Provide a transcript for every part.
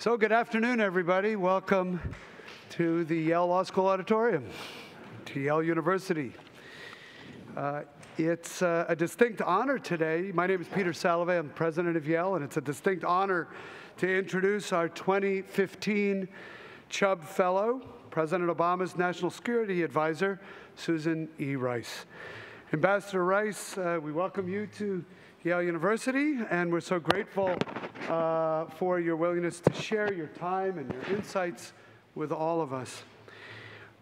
So good afternoon, everybody. Welcome to the Yale Law School Auditorium, to Yale University. It's a distinct honor today. My name is Peter Salovey. I'm president of Yale, and it's a distinct honor to introduce our 2015 Chubb Fellow, President Obama's National Security Advisor, Susan E. Rice. Ambassador Rice, we welcome you to Yale University, and we're so grateful for your willingness to share your time and your insights with all of us.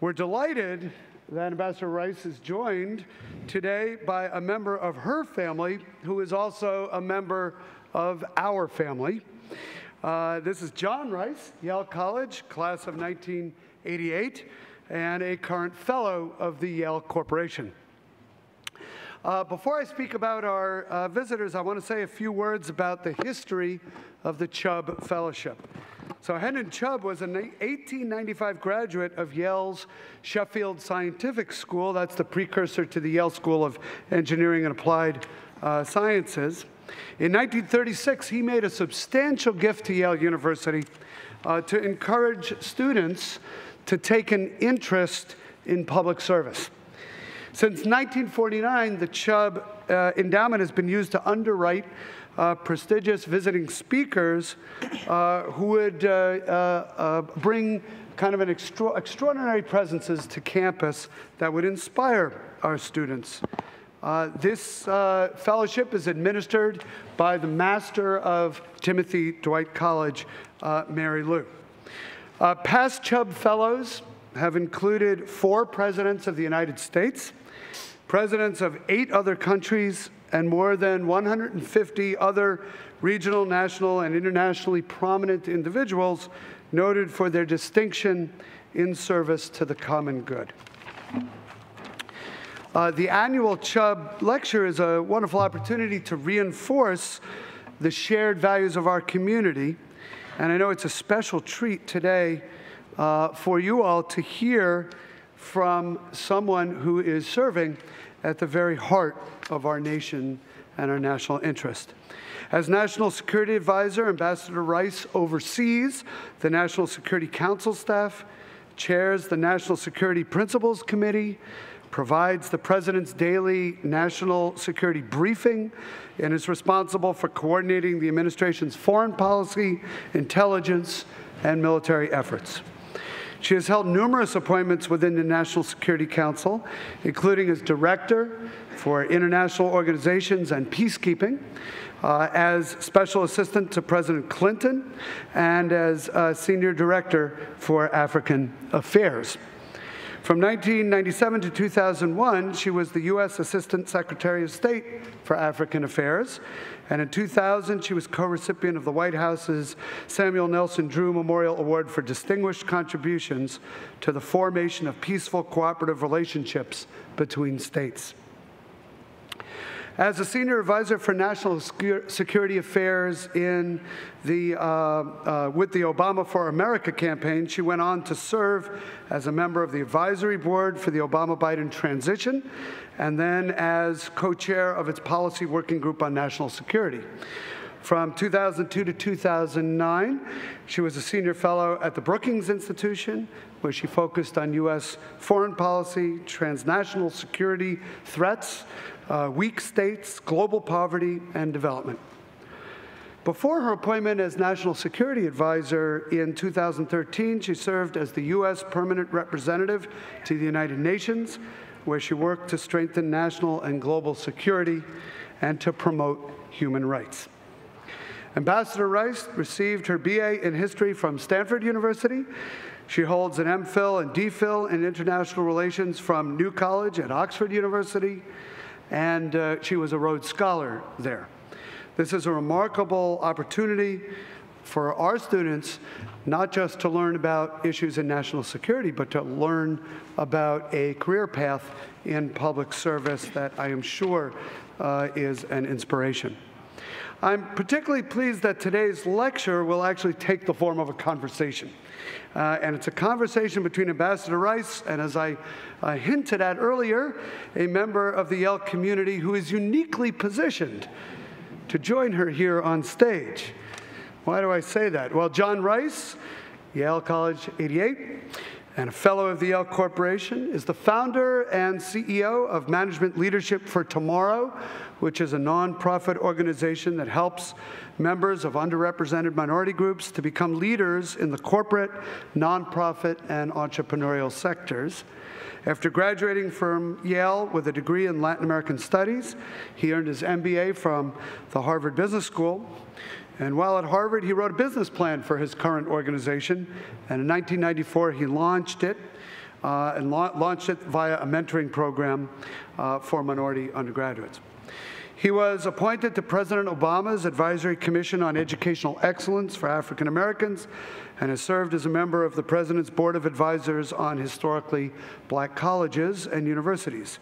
We're delighted that Ambassador Rice is joined today by a member of her family who is also a member of our family. This is John Rice, Yale College, class of 1988, and a current fellow of the Yale Corporation. Before I speak about our visitors, I want to say a few words about the history of the Chubb Fellowship. So Hendon Chubb was an 1895 graduate of Yale's Sheffield Scientific School. That's the precursor to the Yale School of Engineering and Applied Sciences. In 1936, he made a substantial gift to Yale University to encourage students to take an interest in public service. Since 1949, the Chubb Endowment has been used to underwrite prestigious visiting speakers who would bring kind of an extraordinary presences to campus that would inspire our students. This fellowship is administered by the Master of Timothy Dwight College, Mary Lou. Past Chubb Fellows have included 4 presidents of the United States, presidents of 8 other countries, and more than 150 other regional, national, and internationally prominent individuals noted for their distinction in service to the common good. The annual Chubb Lecture is a wonderful opportunity to reinforce the shared values of our community, and I know it's a special treat today for you all to hear from someone who is serving at the very heart of our nation and our national interest. As National Security Advisor, Ambassador Rice oversees the National Security Council staff, chairs the National Security Principles Committee, provides the President's daily national security briefing, and is responsible for coordinating the administration's foreign policy, intelligence, and military efforts. She has held numerous appointments within the National Security Council, including as Director for International Organizations and Peacekeeping, as Special Assistant to President Clinton, and as Senior Director for African Affairs. From 1997 to 2001, she was the U.S. Assistant Secretary of State for African Affairs, and in 2000, she was co-recipient of the White House's Samuel Nelson Drew Memorial Award for distinguished contributions to the formation of peaceful cooperative relationships between states. As a senior advisor for national security affairs in the, with the Obama for America campaign, she went on to serve as a member of the advisory board for the Obama-Biden transition, and then as co-chair of its policy working group on national security. From 2002 to 2009, she was a senior fellow at the Brookings Institution, where she focused on U.S. foreign policy, transnational security threats, weak states, global poverty, and development. Before her appointment as National Security Advisor in 2013, she served as the U.S. Permanent Representative to the United Nations, where she worked to strengthen national and global security and to promote human rights. Ambassador Rice received her BA in History from Stanford University. She holds an MPhil and DPhil in International Relations from New College at Oxford University, and she was a Rhodes Scholar there. This is a remarkable opportunity for our students, not just to learn about issues in national security, but to learn about a career path in public service that I am sure is an inspiration. I'm particularly pleased that today's lecture will actually take the form of a conversation. And it's a conversation between Ambassador Rice and, as I hinted at earlier, a member of the Yale community who is uniquely positioned to join her here on stage. Why do I say that? Well, John Rice, Yale College 88, and a fellow of the Yale Corporation, is the founder and CEO of Management Leadership for Tomorrow, which is a nonprofit organization that helps members of underrepresented minority groups to become leaders in the corporate, nonprofit, and entrepreneurial sectors. After graduating from Yale with a degree in Latin American Studies, he earned his MBA from the Harvard Business School. And while at Harvard, he wrote a business plan for his current organization. And in 1994, he launched it, via a mentoring program for minority undergraduates. He was appointed to President Obama's Advisory Commission on Educational Excellence for African Americans and has served as a member of the President's Board of Advisors on historically black colleges and universities.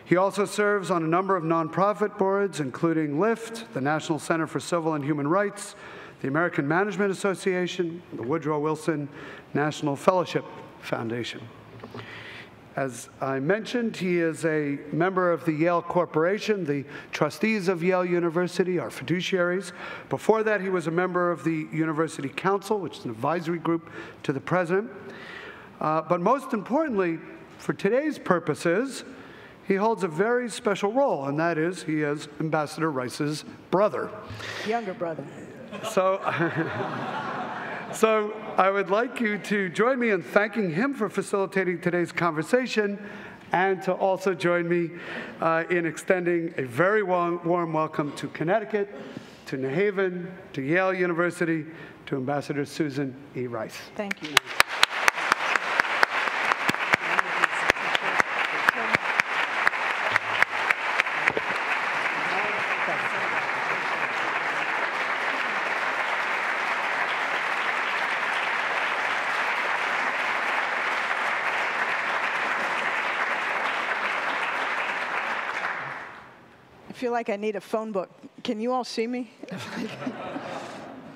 He also serves on a number of nonprofit boards, including LIFT, the National Center for Civil and Human Rights, the American Management Association, the Woodrow Wilson National Fellowship Foundation. As I mentioned, he is a member of the Yale Corporation. The trustees of Yale University are fiduciaries. Before that, he was a member of the University Council, which is an advisory group to the president. But most importantly, for today's purposes, he holds a very special role, and that is he is Ambassador Rice's brother. Younger brother. So I would like you to join me in thanking him for facilitating today's conversation and to also join me in extending a very warm welcome to Connecticut, to New Haven, to Yale University, to Ambassador Susan E. Rice. Thank you. I feel like I need a phone book. Can you all see me?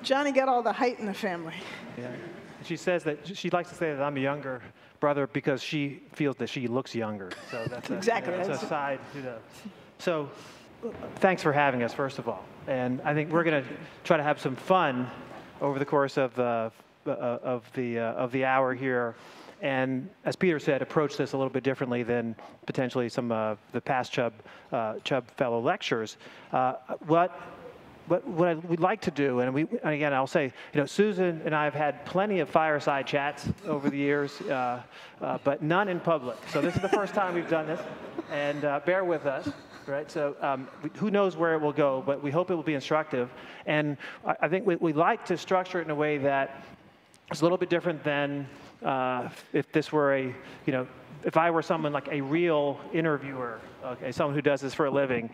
Johnny got all the height in the family. Yeah. She says that she likes to say that I'm a younger brother because she feels that she looks younger. So that's exactly. That's a side. So thanks for having us, first of all. And I think we're going to try to have some fun over the course of the hour here. And as Peter said, approach this a little bit differently than potentially some of the past Chubb Fellow lectures. What we'd like to do, and again, I'll say, Susan and I have had plenty of fireside chats over the years, but none in public. So this is the first time we've done this, and bear with us, right? So who knows where it will go, but we hope it will be instructive. And I think we like to structure it in a way that is a little bit different than if this were if I were someone like a real interviewer, okay, someone who does this for a living,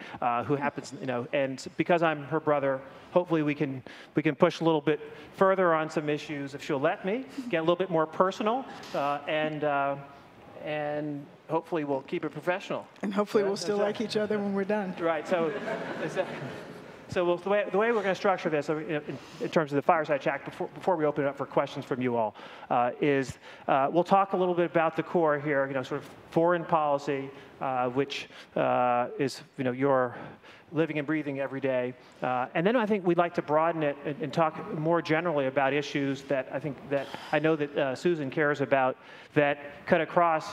who happens, and because I'm her brother, hopefully we can push a little bit further on some issues if she'll let me, get a little bit more personal, and hopefully we'll keep it professional. And hopefully we'll still like each other when we're done. Right. So the way we're going to structure this, in terms of the fireside chat, before we open it up for questions from you all, is we'll talk a little bit about the core here, sort of foreign policy, which is your living and breathing every day, and then I think we'd like to broaden it and talk more generally about issues that I know that Susan cares about that cut across.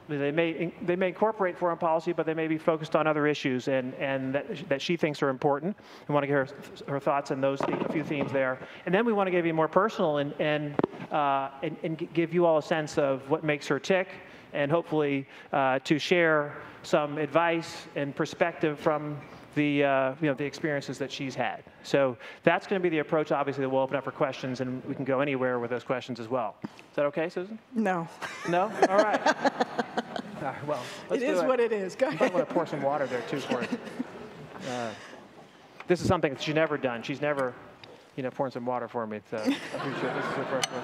They may incorporate foreign policy, but they may be focused on other issues, and that she thinks are important. We want to get her thoughts on those a few themes there, and then we want to give you more personal and give you all a sense of what makes her tick, and hopefully to share some advice and perspective from the experiences that she's had. So that's going to be the approach. Obviously, that we'll open up for questions, and we can go anywhere with those questions as well. Is that okay, Susan? No. No? All right. Well, let's do it. It is what it is. Go ahead. I want to pour some water there too for it. This is something that she's never done. She's never, pouring some water for me. So I appreciate this is her first one.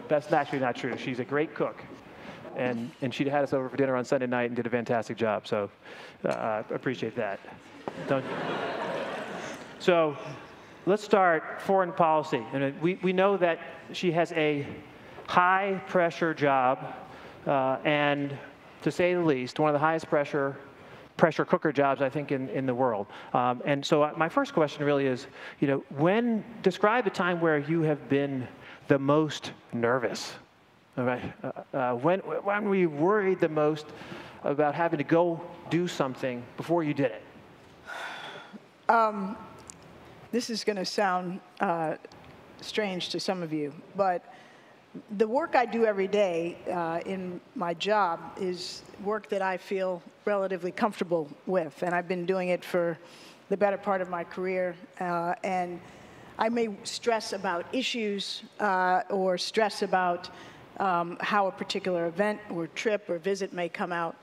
That's actually not true. She's a great cook. And she had us over for dinner on Sunday night and did a fantastic job. So I appreciate that. So let's start foreign policy. And we know that she has a high-pressure job, and to say the least, one of the highest pressure pressure cooker jobs, I think, in the world. And so my first question really is, describe a time where you have been the most nervous. All right. When were you worried the most about having to go do something before you did it? This is going to sound strange to some of you, but the work I do every day in my job is work that I feel relatively comfortable with, and I've been doing it for the better part of my career. And I may stress about issues or stress about how a particular event or trip or visit may come out.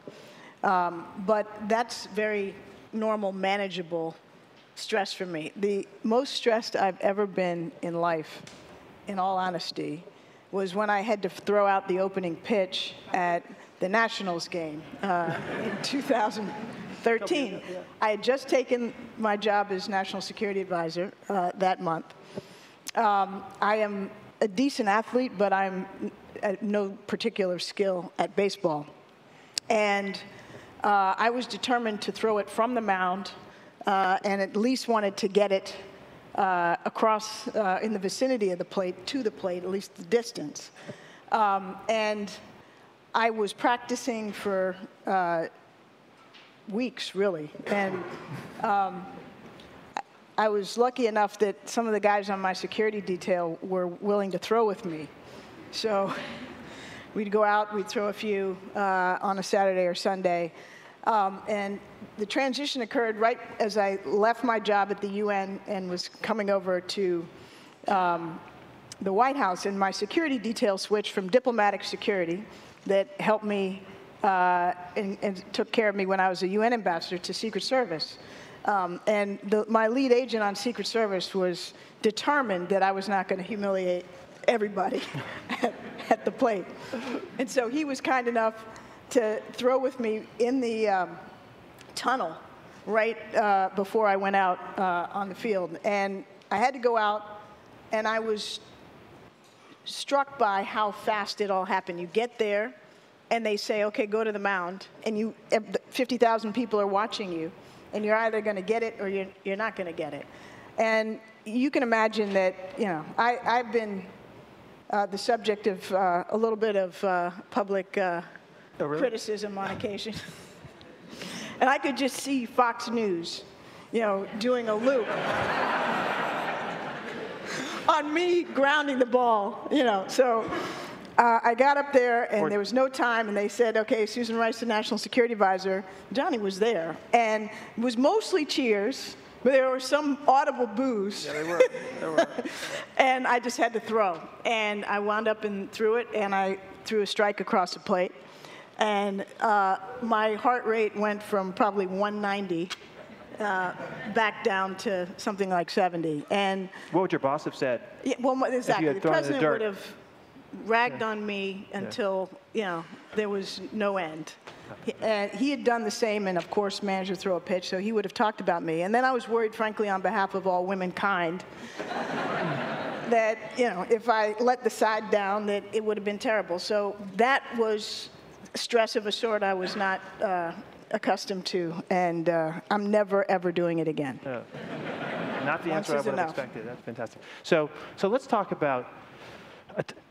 But that's very normal, manageable stress for me. The most stressed I've ever been in life, in all honesty, was when I had to throw out the opening pitch at the Nationals game in 2013. I had just taken my job as National Security Advisor that month. I am a decent athlete, but I'm at no particular skill at baseball. And I was determined to throw it from the mound and at least wanted to get it across in the vicinity of the plate, to the plate, at least the distance. And I was practicing for weeks, really. And I was lucky enough that some of the guys on my security detail were willing to throw with me. So we'd go out, we'd throw a few on a Saturday or Sunday. And the transition occurred right as I left my job at the UN and was coming over to the White House. And my security detail switched from diplomatic security that helped me and took care of me when I was a UN ambassador to Secret Service. And my lead agent on Secret Service was determined that I was not going to humiliate everybody at the plate. And so he was kind enough to throw with me in the tunnel right before I went out on the field. And I had to go out, and I was struck by how fast it all happened. You get there, and they say, okay, go to the mound, and 50,000 people are watching you, and you're either going to get it or you're not going to get it. And you can imagine that, I've been the subject of a little bit of public criticism on occasion. And I could just see Fox News, doing a loop on me grounding the ball, So I got up there, and there was no time, and they said, okay, Susan Rice, the National Security Advisor. Johnny was there, and it was mostly cheers, but there were some audible boos. Yeah, they were. And I just had to throw. And I wound up and threw it, and I threw a strike across the plate. And my heart rate went from probably 190 back down to something like 70. And what would your boss have said? Yeah, well, exactly. The president would have ragged Yeah. on me until, there was no end. And he had done the same, and of course managed to throw a pitch, so he would have talked about me. And then I was worried, frankly, on behalf of all womankind, that, if I let the side down, that it would have been terrible. So that was stress of a sort I was not accustomed to, and I'm never, ever doing it again. Not the answer I would have expected. That's fantastic. So let's talk about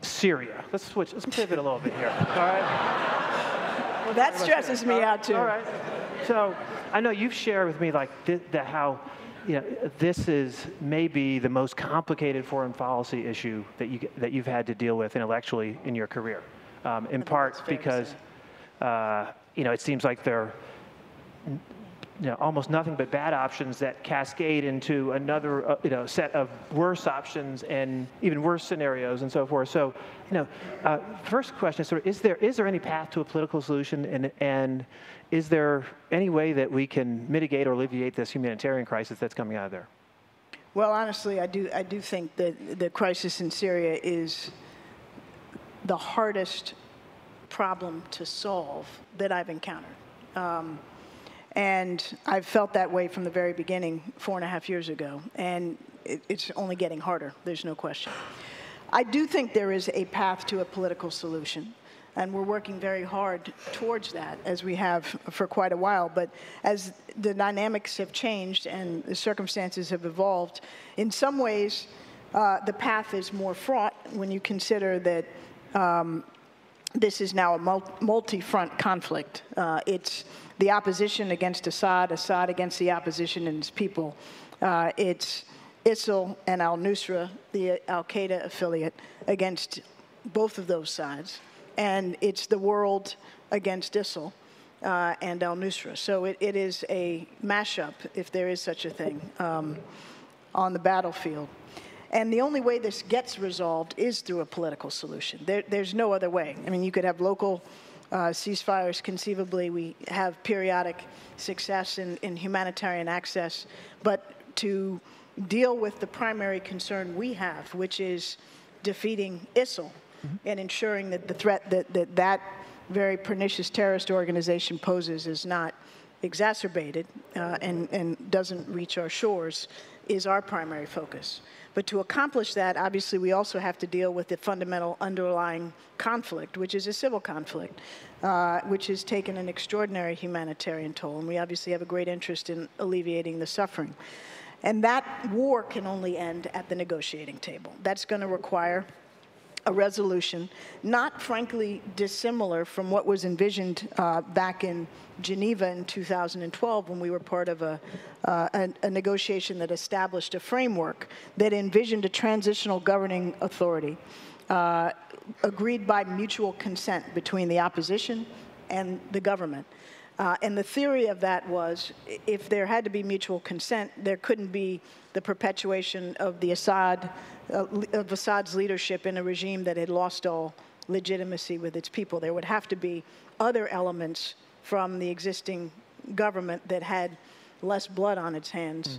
Syria. Let's switch. Let's pivot a little bit here. All right. Well, that stresses me out too. All right. So I know you've shared with me how this is maybe the most complicated foreign policy issue that you've had to deal with intellectually in your career, in part because it seems like there are almost nothing but bad options that cascade into another set of worse options and even worse scenarios and so forth. So first question is is there any path to a political solution, and is there any way that we can mitigate or alleviate this humanitarian crisis that's coming out of there? Well, honestly, I do think that the crisis in Syria is the hardest problem to solve that I've encountered. And I've felt that way from the very beginning 4.5 years ago. And it's only getting harder. There's no question. I do think there is a path to a political solution. And we're working very hard towards that, as we have for quite a while. But as the dynamics have changed and the circumstances have evolved, in some ways, the path is more fraught when you consider that this is now a multi-front conflict. It's the opposition against Assad, Assad against the opposition and its people. It's ISIL and al-Nusra, the al-Qaeda affiliate, against both of those sides. And it's the world against ISIL and al-Nusra. So it is a mashup, if there is such a thing, on the battlefield. And the only way this gets resolved is through a political solution. There's no other way. I mean, you could have local ceasefires conceivably. We have periodic success in humanitarian access. But to deal with the primary concern we have, which is defeating ISIL, and ensuring that the threat that very pernicious terrorist organization poses is not exacerbated and doesn't reach our shores, is our primary focus. But to accomplish that, obviously, we also have to deal with the fundamental underlying conflict, which is a civil conflict, which has taken an extraordinary humanitarian toll. And we obviously have a great interest in alleviating the suffering. And that war can only end at the negotiating table. That's going to require a resolution, not frankly dissimilar from what was envisioned back in Geneva in 2012 when we were part of a negotiation that established a framework that envisioned a transitional governing authority agreed by mutual consent between the opposition and the government. And the theory of that was, if there had to be mutual consent, there couldn't be the perpetuation of the Assad's leadership in a regime that had lost all legitimacy with its people. There would have to be other elements from the existing government that had less blood on its hands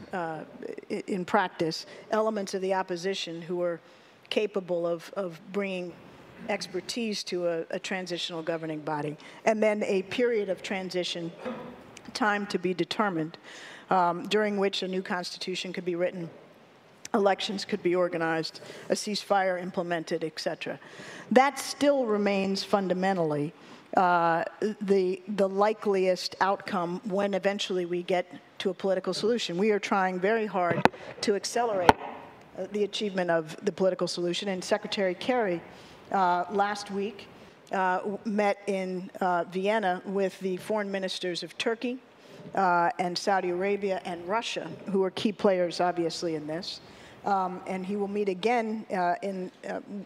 in practice, elements of the opposition who were capable of bringing expertise to a transitional governing body, and then a period of transition, time to be determined, during which a new constitution could be written, elections could be organized, a ceasefire implemented, etc. That still remains fundamentally the likeliest outcome when eventually we get to a political solution. We are trying very hard to accelerate the achievement of the political solution, and Secretary Kerry last week met in Vienna with the foreign ministers of Turkey and Saudi Arabia and Russia, who are key players, obviously, in this. And he will meet again in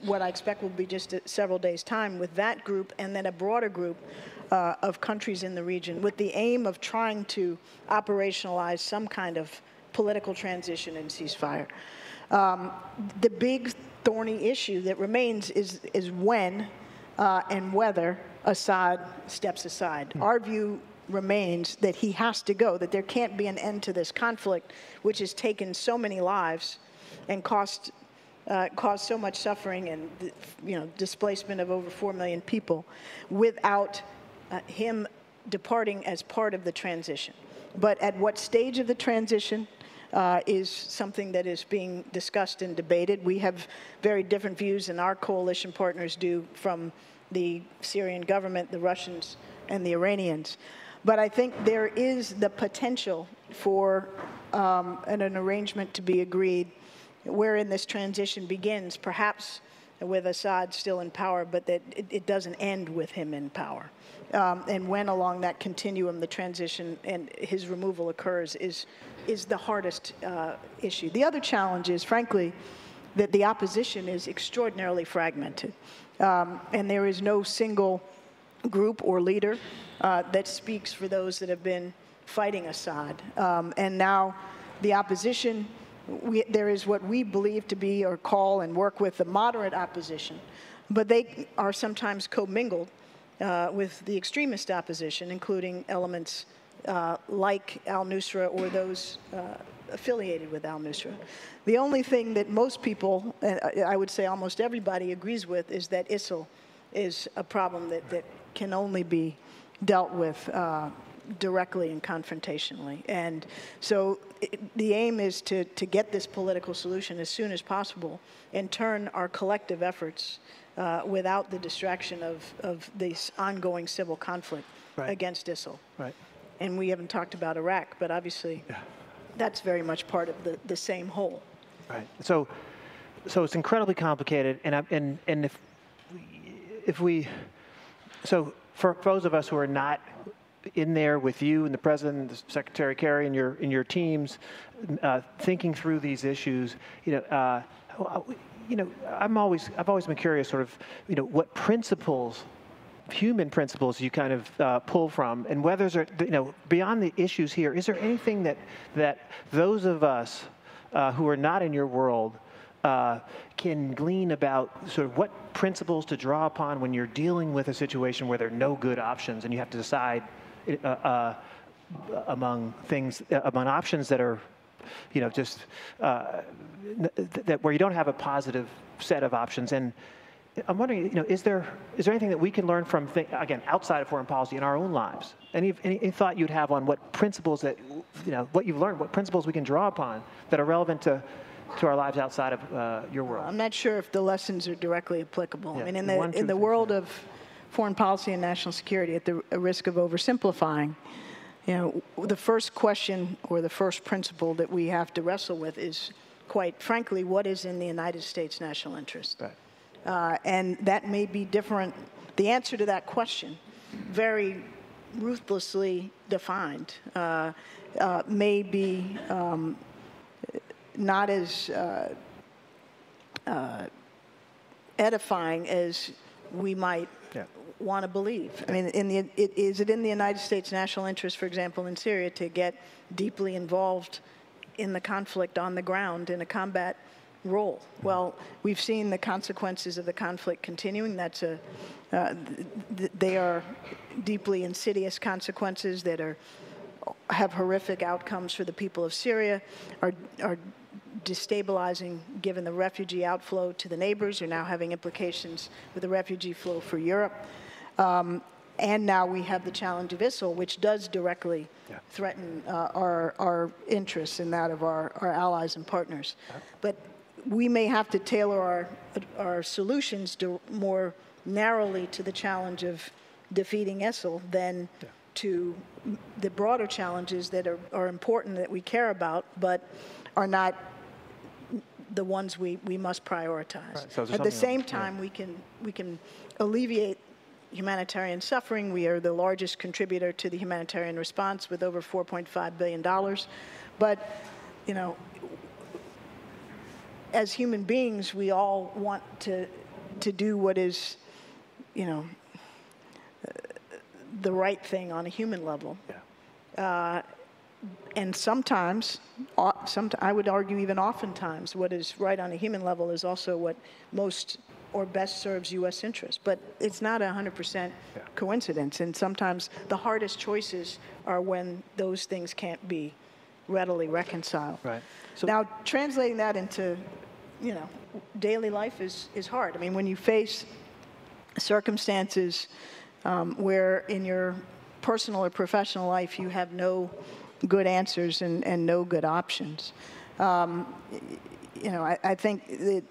what I expect will be just several days' time with that group and then a broader group of countries in the region with the aim of trying to operationalize some kind of political transition and ceasefire. The big thorny issue that remains is when and whether Assad steps aside. Our view remains that he has to go, that there can't be an end to this conflict, which has taken so many lives and caused so much suffering and displacement of over 4 million people, without him departing as part of the transition. But at what stage of the transition is something that is being discussed and debated. We have very different views than our coalition partners do from the Syrian government, the Russians, and the Iranians. But I think there is the potential for an arrangement to be agreed wherein this transition begins, perhaps with Assad still in power, but that it doesn't end with him in power. And when along that continuum the transition and his removal occurs is the hardest issue. The other challenge is, frankly, that the opposition is extraordinarily fragmented. And there is no single group or leader that speaks for those that have been fighting Assad. And now the opposition, there is what we believe to be or call and work with the moderate opposition, but they are sometimes commingled with the extremist opposition, including elements like al-Nusra or those affiliated with al-Nusra. The only thing that most people, I would say almost everybody, agrees with is that ISIL is a problem that can only be dealt with directly and confrontationally. And so the aim is to get this political solution as soon as possible and turn our collective efforts without the distraction of this ongoing civil conflict against ISIL. Right. And we haven't talked about Iraq, but obviously that's very much part of the same whole. Right. So it's incredibly complicated, and if we so for those of us who are not in there with you and the president, the Secretary Kerry, and your teams, thinking through these issues, I've always been curious, sort of, what principles, human principles, you kind of pull from, and whether there, beyond the issues here, is there anything that those of us who are not in your world can glean about, sort of what principles to draw upon when you're dealing with a situation where there are no good options and you have to decide among options that are, that where you don't have a positive set of options. And I'm wondering, is there anything that we can learn from, again, outside of foreign policy in our own lives? Any thought you'd have on what principles that, what you've learned, what principles we can draw upon that are relevant to our lives outside of your world? I'm not sure if the lessons are directly applicable. Yeah. I mean, in the world of foreign policy and national security, at the risk of oversimplifying, the first question or the first principle that we have to wrestle with is, quite frankly, what is in the United States national interest? Right. And that may be different. The answer to that question, very ruthlessly defined, may be not as edifying as we might want to believe. I mean, is it in the United States national interest, for example, in Syria, to get deeply involved in the conflict on the ground in a combat role? Well, we've seen the consequences of the conflict continuing. They are deeply insidious consequences that have horrific outcomes for the people of Syria, are destabilizing given the refugee outflow to the neighbors, are now having implications with the refugee flow for Europe. And now we have the challenge of ISIL, which does directly threaten our interests and that of our allies and partners. But we may have to tailor our solutions more narrowly to the challenge of defeating ISIL than to the broader challenges that are important, that we care about, but are not the ones we must prioritize. Right. So at the same time, we can alleviate humanitarian suffering. We are the largest contributor to the humanitarian response with over $4.5 billion. But, as human beings, we all want to do what is, the right thing on a human level. And sometimes, I would argue even oftentimes, what is right on a human level is also what most or best serves U.S. interests. But it's not 100% coincidence. And sometimes the hardest choices are when those things can't be readily reconciled. Right. So now, translating that into, daily life is hard. I mean, when you face circumstances where in your personal or professional life you have no good answers and no good options, I think that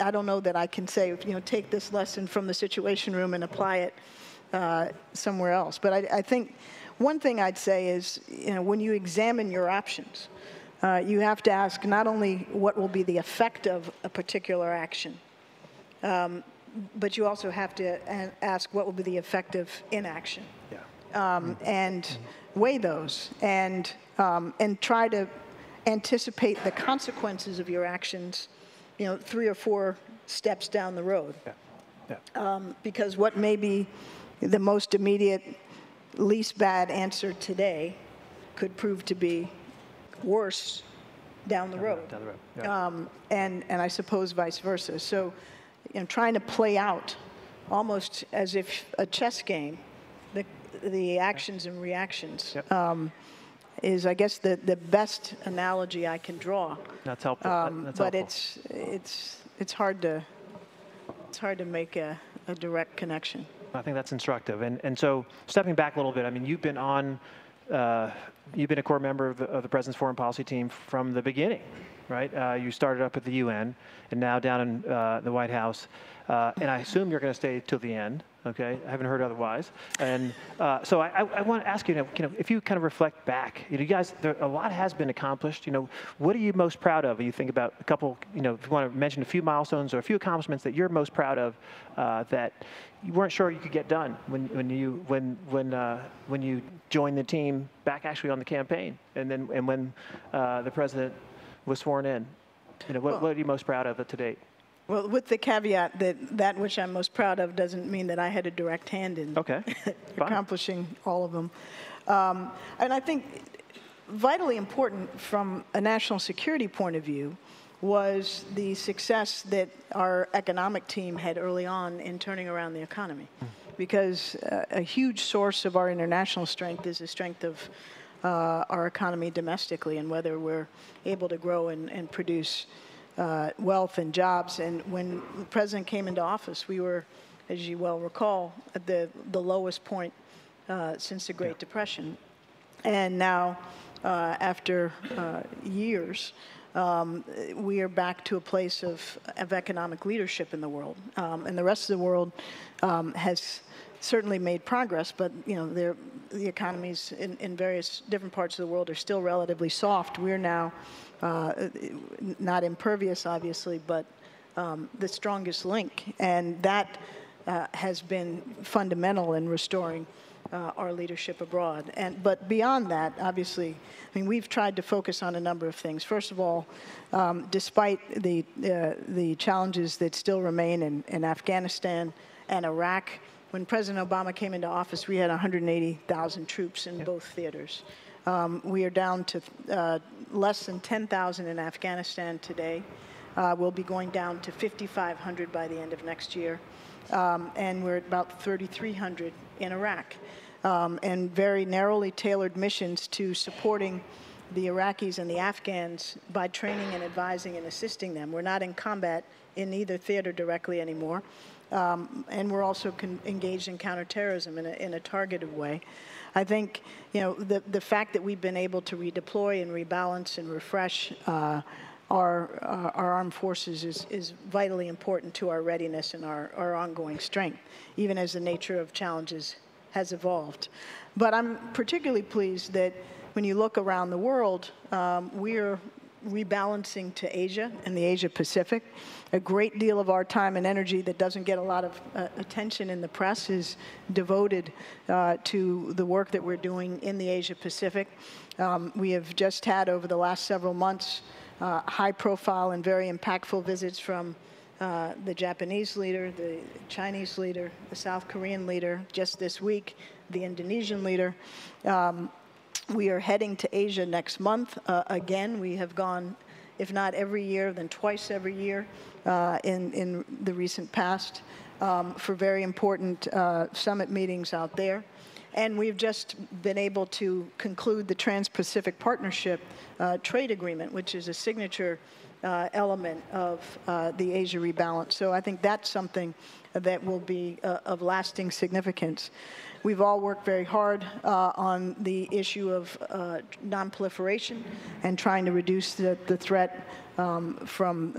I don't know that I can say, take this lesson from the Situation Room and apply it somewhere else. But I think one thing I'd say is, when you examine your options, you have to ask not only what will be the effect of a particular action, but you also have to ask what will be the effect of inaction, and weigh those and try to anticipate the consequences of your actions, 3 or 4 steps down the road. Because what may be the most immediate, least bad answer today could prove to be worse down the road. And I suppose vice versa. So, trying to play out almost as if a chess game, the actions and reactions is, I guess, the best analogy I can draw. That's helpful. But it's hard to make a direct connection. I think that's instructive. And so stepping back a little bit, I mean, you've been a core member of the President's foreign policy team from the beginning, right? You started up at the UN and now down in the White House. And I assume you're going to stay till the end, okay? I haven't heard otherwise. And so I want to ask you, if you kind of reflect back, you guys, a lot has been accomplished. What are you most proud of? You think about a couple, if you want to mention a few milestones or a few accomplishments that you're most proud of that you weren't sure you could get done when you joined the team back actually on the campaign, and when the president was sworn in. What are you most proud of to date? Well, with the caveat that which I'm most proud of doesn't mean that I had a direct hand in accomplishing all of them. And I think vitally important from a national security point of view was the success that our economic team had early on in turning around the economy. Because a huge source of our international strength is the strength of our economy domestically and whether we're able to grow and produce wealth and jobs. And when the president came into office, we were, as you well recall, at the lowest point since the Great Depression. And now, after years, we are back to a place of economic leadership in the world. And the rest of the world has certainly made progress, but the economies in various different parts of the world are still relatively soft. We're now not impervious, obviously, but the strongest link. And that has been fundamental in restoring our leadership abroad. But beyond that, obviously, we've tried to focus on a number of things. First of all, despite the challenges that still remain in Afghanistan and Iraq, when President Obama came into office, we had 180,000 troops in both theaters. We are down to less than 10,000 in Afghanistan today. We'll be going down to 5,500 by the end of next year. And we're at about 3,300 in Iraq. And very narrowly tailored missions to supporting the Iraqis and the Afghans by training and advising and assisting them. We're not in combat in either theater directly anymore. And we're also engaged in counterterrorism in a targeted way. I think, the fact that we've been able to redeploy and rebalance and refresh our armed forces is vitally important to our readiness and our ongoing strength, even as the nature of challenges has evolved. But I'm particularly pleased that when you look around the world, we're rebalancing to Asia and the Asia Pacific. A great deal of our time and energy that doesn't get a lot of attention in the press is devoted to the work that we're doing in the Asia Pacific. We have just had, over the last several months, high-profile and very impactful visits from the Japanese leader, the Chinese leader, the South Korean leader, just this week, the Indonesian leader. We are heading to Asia next month. Again, we have gone, if not every year, then twice every year in the recent past for very important summit meetings out there. And we've just been able to conclude the Trans-Pacific Partnership trade agreement, which is a signature element of the Asia rebalance. So I think that's something that will be of lasting significance. We've all worked very hard on the issue of nonproliferation and trying to reduce the threat from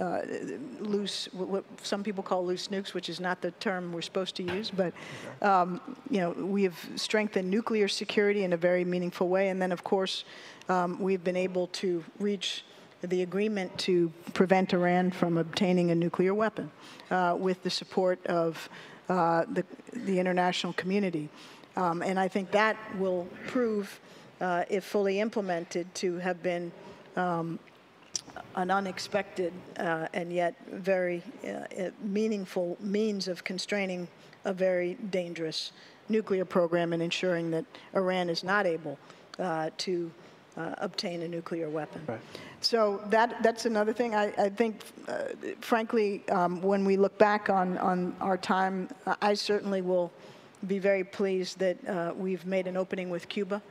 what some people call loose nukes, which is not the term we're supposed to use. But we have strengthened nuclear security in a very meaningful way. And then, of course, we've been able to reach the agreement to prevent Iran from obtaining a nuclear weapon with the support of the international community. And I think that will prove, if fully implemented, to have been an unexpected and yet very meaningful means of constraining a very dangerous nuclear program and ensuring that Iran is not able to obtain a nuclear weapon. Right. So that's another thing. I think, frankly, when we look back on our time, I certainly will be very pleased that we've made an opening with Cuba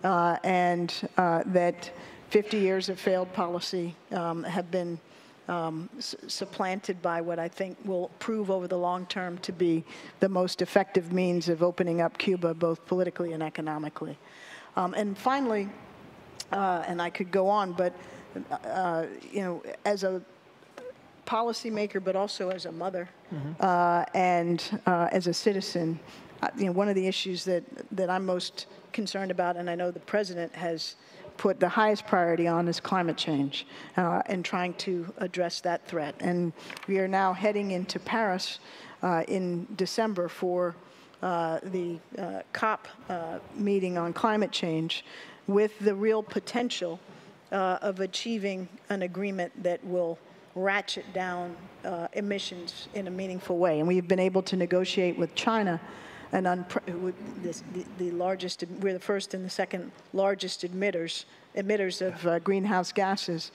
and that 50 years of failed policy have been supplanted by what I think will prove over the long term to be the most effective means of opening up Cuba, both politically and economically. And finally, and I could go on, but as a policymaker, but also as a mother and as a citizen, one of the issues that I'm most concerned about, and I know the president has put the highest priority on, is climate change and trying to address that threat. And we are now heading into Paris in December for the COP meeting on climate change, with the real potential of achieving an agreement that will ratchet down emissions in a meaningful way. And we've been able to negotiate with China the largest, we're the first and the second largest emitters of greenhouse gases,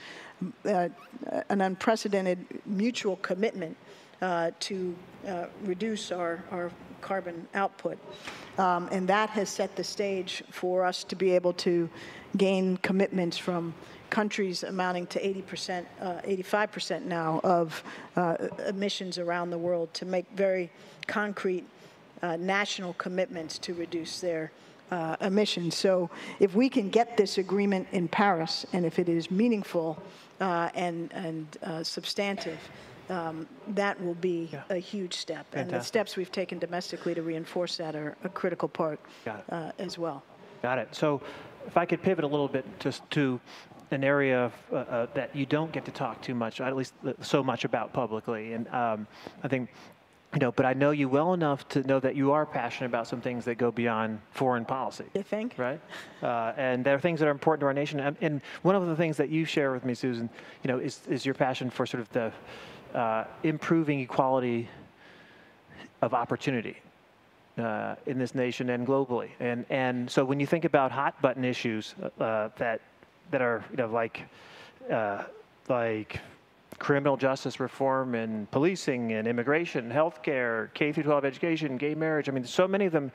an unprecedented mutual commitment to reduce our carbon output. And that has set the stage for us to be able to gain commitments from countries amounting to 80%, 85% now of emissions around the world, to make very concrete national commitments to reduce their emissions. So if we can get this agreement in Paris, and if it is meaningful and substantive, that will be a huge step. Fantastic. And the steps we've taken domestically to reinforce that are a critical part as well. Got it. So if I could pivot a little bit just to an area that you don't get to talk too much, at least so much about publicly. And I think, but I know you well enough to know that you are passionate about some things that go beyond foreign policy. You think? Right? And there are things that are important to our nation. And one of the things that you share with me, Susan, is your passion for sort of the improving equality of opportunity in this nation and globally. And so when you think about hot button issues that are like criminal justice reform and policing and immigration, healthcare, K-12 education, gay marriage. I mean, so many of them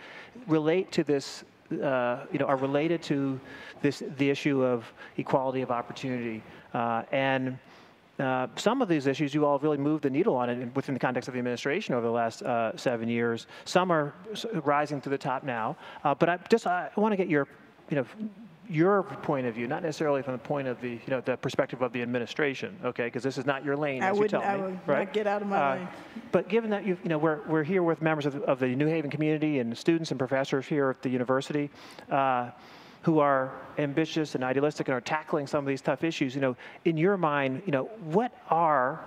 relate to this, are related to the issue of equality of opportunity. And some of these issues you all really moved the needle on it within the context of the administration over the last 7 years. Some are rising to the top now. But I want to get your point of view, not necessarily from the point of the perspective of the administration, okay? Because this is not your lane, as you tell me, I would right? not get out of my lane. But given that we're here with members of the New Haven community and students and professors here at the university who are ambitious and idealistic and are tackling some of these tough issues, in your mind, what are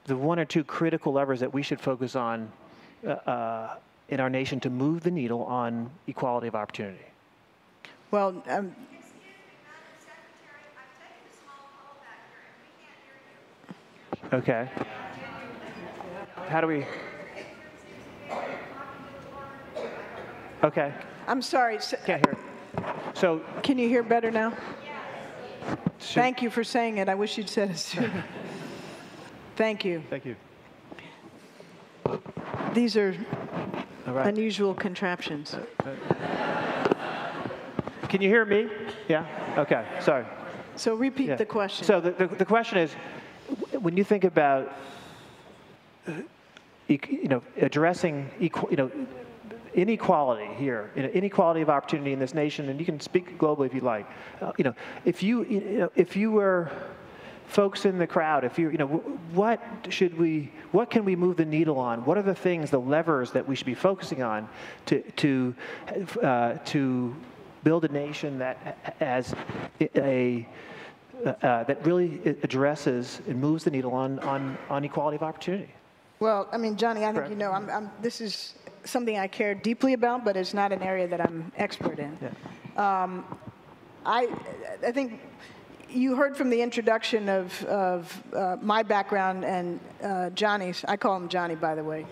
the one or two critical levers that we should focus on in our nation to move the needle on equality of opportunity? Well, okay. How do we? Okay. I'm sorry. Can't hear. So. Can you hear better now? Thank you for saying it. I wish you'd said it sooner. Thank you. Thank you. These are unusual contraptions. Can you hear me? Yeah? Okay, sorry. So repeat the question. So the question is, when you think about, addressing, inequality here, inequality of opportunity in this nation, and you can speak globally if you like. If you were folks in the crowd, what can we move the needle on? What are the things, the levers that we should be focusing on to build a nation that that really addresses and moves the needle on equality of opportunity? Well, I mean, Johnny, I think this is something I care deeply about, but it's not an area that I'm expert in. Yeah. I think you heard from the introduction of my background and Johnny's. I call him Johnny, by the way.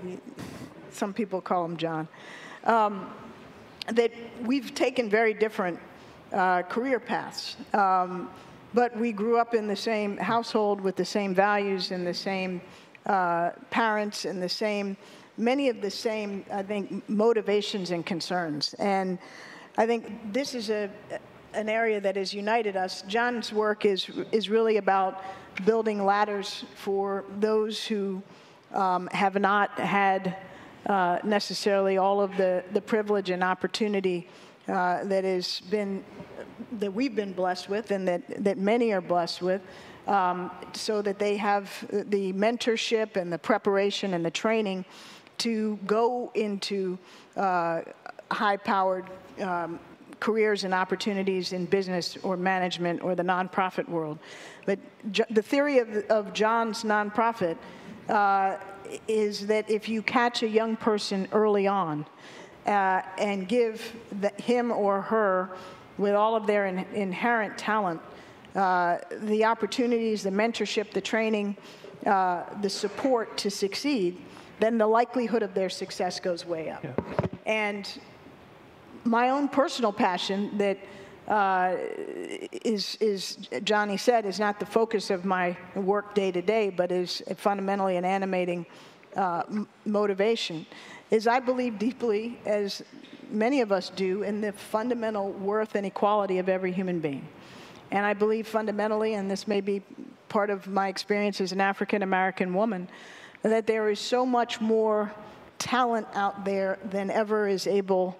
Some people call him John. That we've taken very different career paths. But we grew up in the same household with the same values and the same parents and many of the same, I think, motivations and concerns. And I think this is an area that has united us. John's work is really about building ladders for those who have not had necessarily all of the privilege and opportunity that we've been blessed with, and that many are blessed with, so that they have the mentorship and the preparation and the training to go into high-powered careers and opportunities in business or management or the nonprofit world. But the theory of John's nonprofit is that if you catch a young person early on and give him or her, with all of their inherent talent, the opportunities, the mentorship, the training, the support to succeed, then the likelihood of their success goes way up. Yeah. And my own personal passion that is Johnny said, is not the focus of my work day to day, but is fundamentally an animating motivation, is I believe deeply, as many of us do, in the fundamental worth and equality of every human being. And I believe fundamentally, and this may be part of my experience as an African-American woman, that there is so much more talent out there than ever is able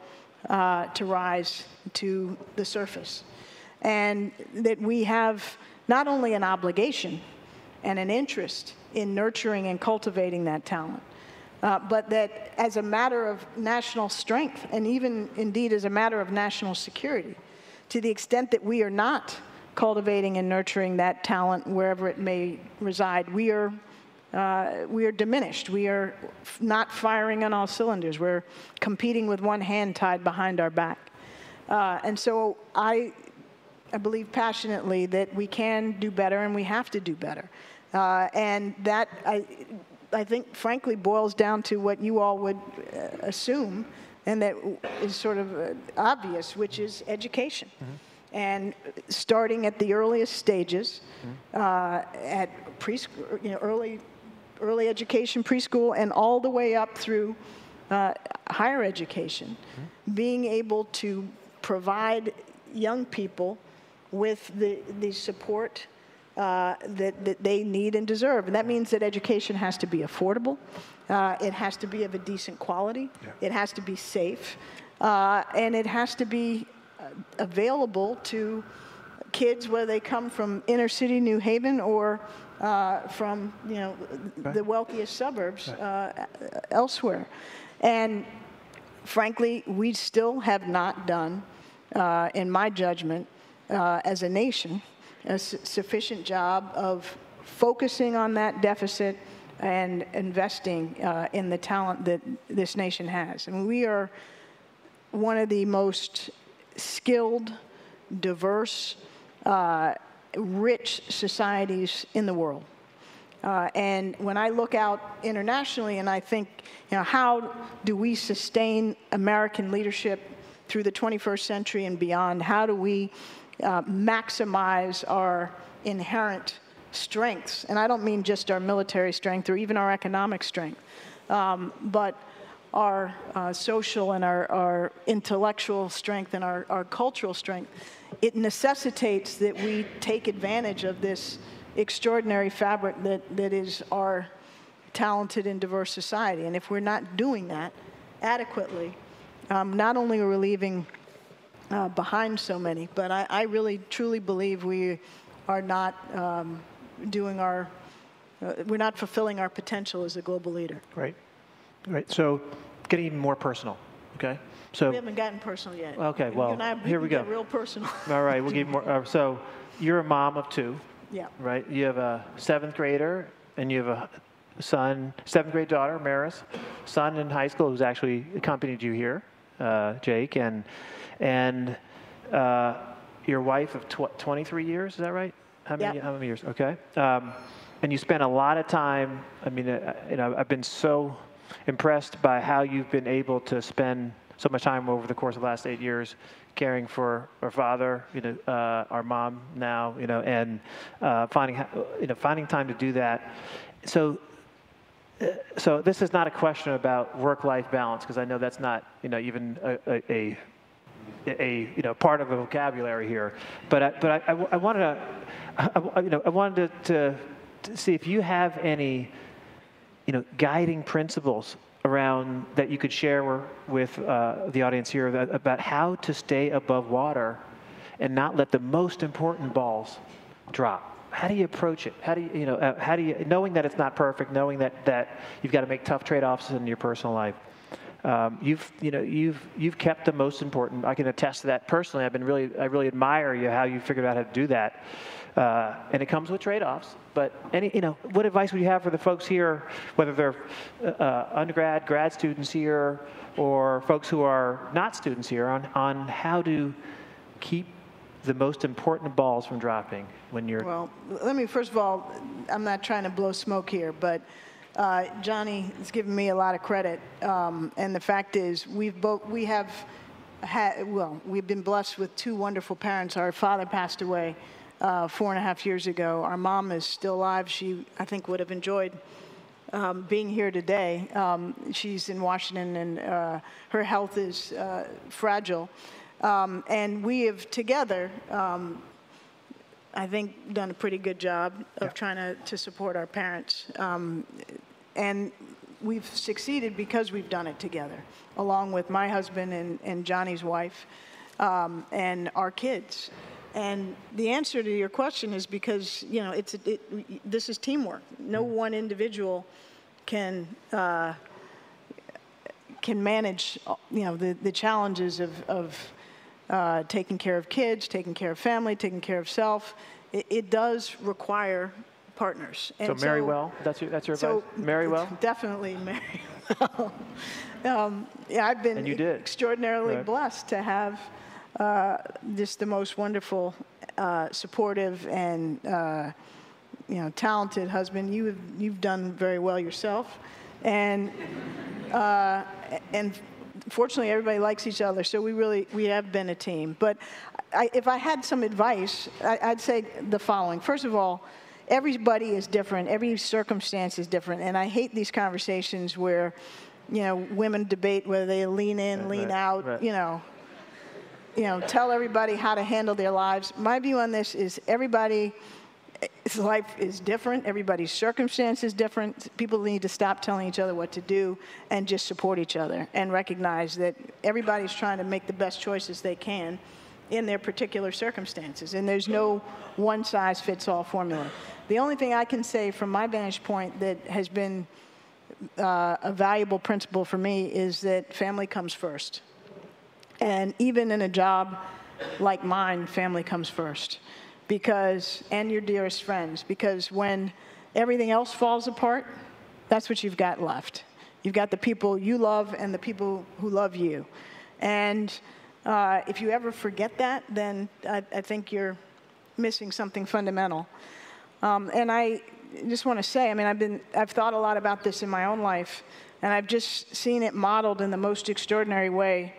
to rise to the surface. And that we have not only an obligation and an interest in nurturing and cultivating that talent, but that as a matter of national strength, and even indeed as a matter of national security, to the extent that we are not cultivating and nurturing that talent wherever it may reside, we are diminished. We are not firing on all cylinders. We're competing with one hand tied behind our back. And so I believe passionately that we can do better and we have to do better. And that, I think, frankly, boils down to what you all would assume, and that is sort of obvious, which is education. Mm-hmm. And starting at the earliest stages, at preschool, early education, preschool, and all the way up through higher education, being able to provide young people with the support that they need and deserve. And that means that education has to be affordable. It has to be of a decent quality. Yeah. It has to be safe. And it has to be available to kids, whether they come from inner city New Haven or from the wealthiest suburbs elsewhere. And frankly, we still have not done, in my judgment, as a nation, a sufficient job of focusing on that deficit and investing in the talent that this nation has. And we are one of the most skilled, diverse, rich societies in the world. And when I look out internationally and I think, how do we sustain American leadership through the 21st century and beyond? How do we maximize our inherent strengths? And I don't mean just our military strength or even our economic strength, but our social and our intellectual strength and our cultural strength. It necessitates that we take advantage of this extraordinary fabric that is our talented and diverse society. And if we're not doing that adequately, not only are we leaving behind so many, but I really truly believe we are not we're not fulfilling our potential as a global leader. Right. Right. So getting even more personal, okay? So we haven't gotten personal yet. Okay, well, you and I, here we go. Get real personal. All right, we'll get more. So you're a mom of two. Yeah. Right? You have a 7th grader, and you have a son, 7th grade daughter, Maris, son in high school who's actually accompanied you here, Jake, and your wife of 23 years, is that right? How many years? Okay. And you spent a lot of time, I mean, I've been so impressed by how you've been able to spend so much time over the course of the last 8 years caring for our father, our mom now, and finding time to do that. So this is not a question about work-life balance, because I know that's not, even a part of the vocabulary here. But I wanted to see if you have any guiding principles around that you could share with the audience here about how to stay above water and not let the most important balls drop. How do you approach it? How do you knowing that it's not perfect, knowing that you've got to make tough trade-offs in your personal life? You've kept the most important. I can attest to that personally. I really admire you how you figured out how to do that. And it comes with trade-offs. But what advice would you have for the folks here, whether they're undergrad, grad students here, or folks who are not students here, on how to keep the most important balls from dropping when you're... Well, let me, first of all, I'm not trying to blow smoke here, but Johnny has given me a lot of credit. And the fact is, we've been blessed with two wonderful parents. Our father passed away 4.5 years ago. Our mom is still alive. She, I think, would have enjoyed being here today. She's in Washington, and her health is fragile. And we have together, I think, done a pretty good job of trying to support our parents. And we've succeeded because we've done it together, along with my husband and Johnny's wife and our kids. And the answer to your question is because, this is teamwork. No one individual can manage, the challenges of taking care of kids, taking care of family, taking care of self. It does require partners. And so marry well. That's your advice. Marry well. Definitely marry well. I've been extraordinarily blessed to have just the most wonderful, supportive, and talented husband. You've done very well yourself, and fortunately, everybody likes each other, so we have been a team. But if I had some advice, I'd say the following. First of all, everybody is different. Every circumstance is different. And I hate these conversations where, women debate whether they lean in, lean out, tell everybody how to handle their lives. My view on this is everybody's life is different. Everybody's circumstance is different. People need to stop telling each other what to do and just support each other and recognize that everybody's trying to make the best choices they can in their particular circumstances. And there's no one-size-fits-all formula. The only thing I can say from my vantage point that has been a valuable principle for me is that family comes first. And even in a job like mine, family comes first. And your dearest friends, because when everything else falls apart, that's what you've got left. You've got the people you love and the people who love you. And if you ever forget that, then I think you're missing something fundamental. And I just want to say, I've thought a lot about this in my own life, and I've just seen it modeled in the most extraordinary way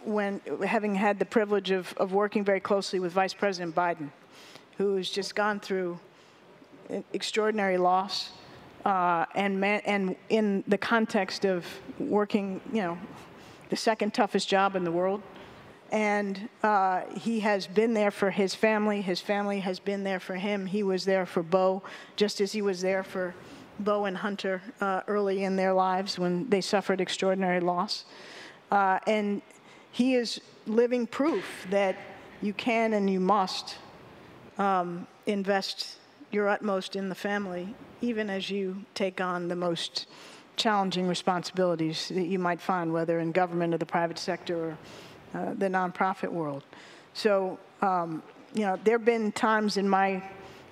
when having had the privilege of working very closely with Vice President Biden, who's just gone through extraordinary loss, and in the context of working, the second toughest job in the world. And he has been there for his family. His family has been there for him. He was there for Bo, just as he was there for Bo and Hunter early in their lives when they suffered extraordinary loss. And he is living proof that you can and you must invest your utmost in the family, even as you take on the most challenging responsibilities that you might find, whether in government or the private sector or the nonprofit world. So, there have been times in my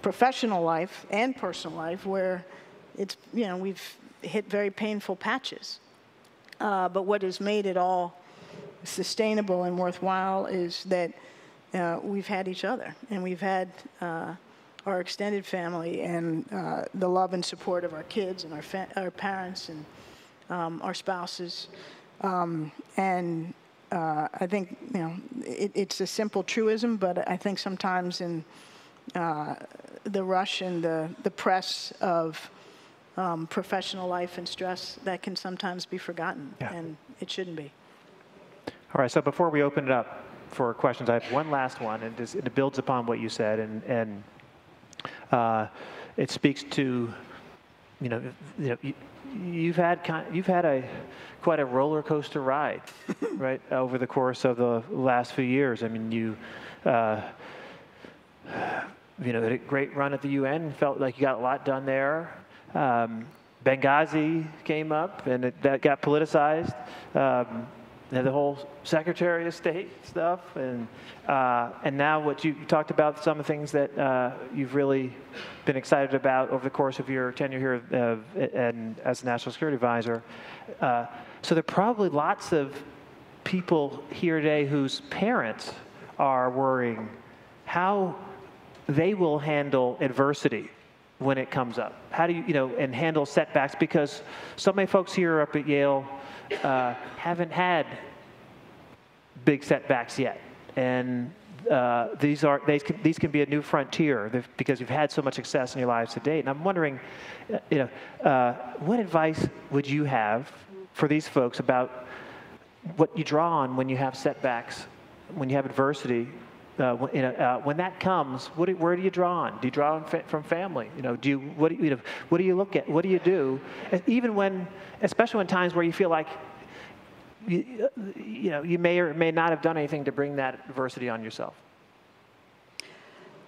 professional life and personal life where we've hit very painful patches. But what has made it all sustainable and worthwhile is that we've had each other, and we've had our extended family, and the love and support of our kids and our parents and our spouses. And I think it's a simple truism, but I think sometimes in the rush and the press of professional life and stress, that can sometimes be forgotten, and it shouldn't be. All right, so before we open it up for questions, I have one last one, and it builds upon what you said, and it speaks to, you've had quite a roller coaster ride, right, over the course of the last few years. I mean, you had a great run at the UN, felt like you got a lot done there. Benghazi came up, and that got politicized. The whole Secretary of State stuff, and now what you talked about, some of the things that you've really been excited about over the course of your tenure here and as a National Security Advisor. So there are probably lots of people here today whose parents are worrying how they will handle adversity when it comes up. How do you, and handle setbacks, because so many folks here up at Yale haven't had big setbacks yet, and these can be a new frontier because you've had so much success in your lives to date. And I'm wondering, what advice would you have for these folks about what you draw on when you have setbacks, when you have adversity? When that comes, where do you draw on? Do you draw on from family? What do you look at? What do you do? Even especially in times where you feel like you may or may not have done anything to bring that adversity on yourself.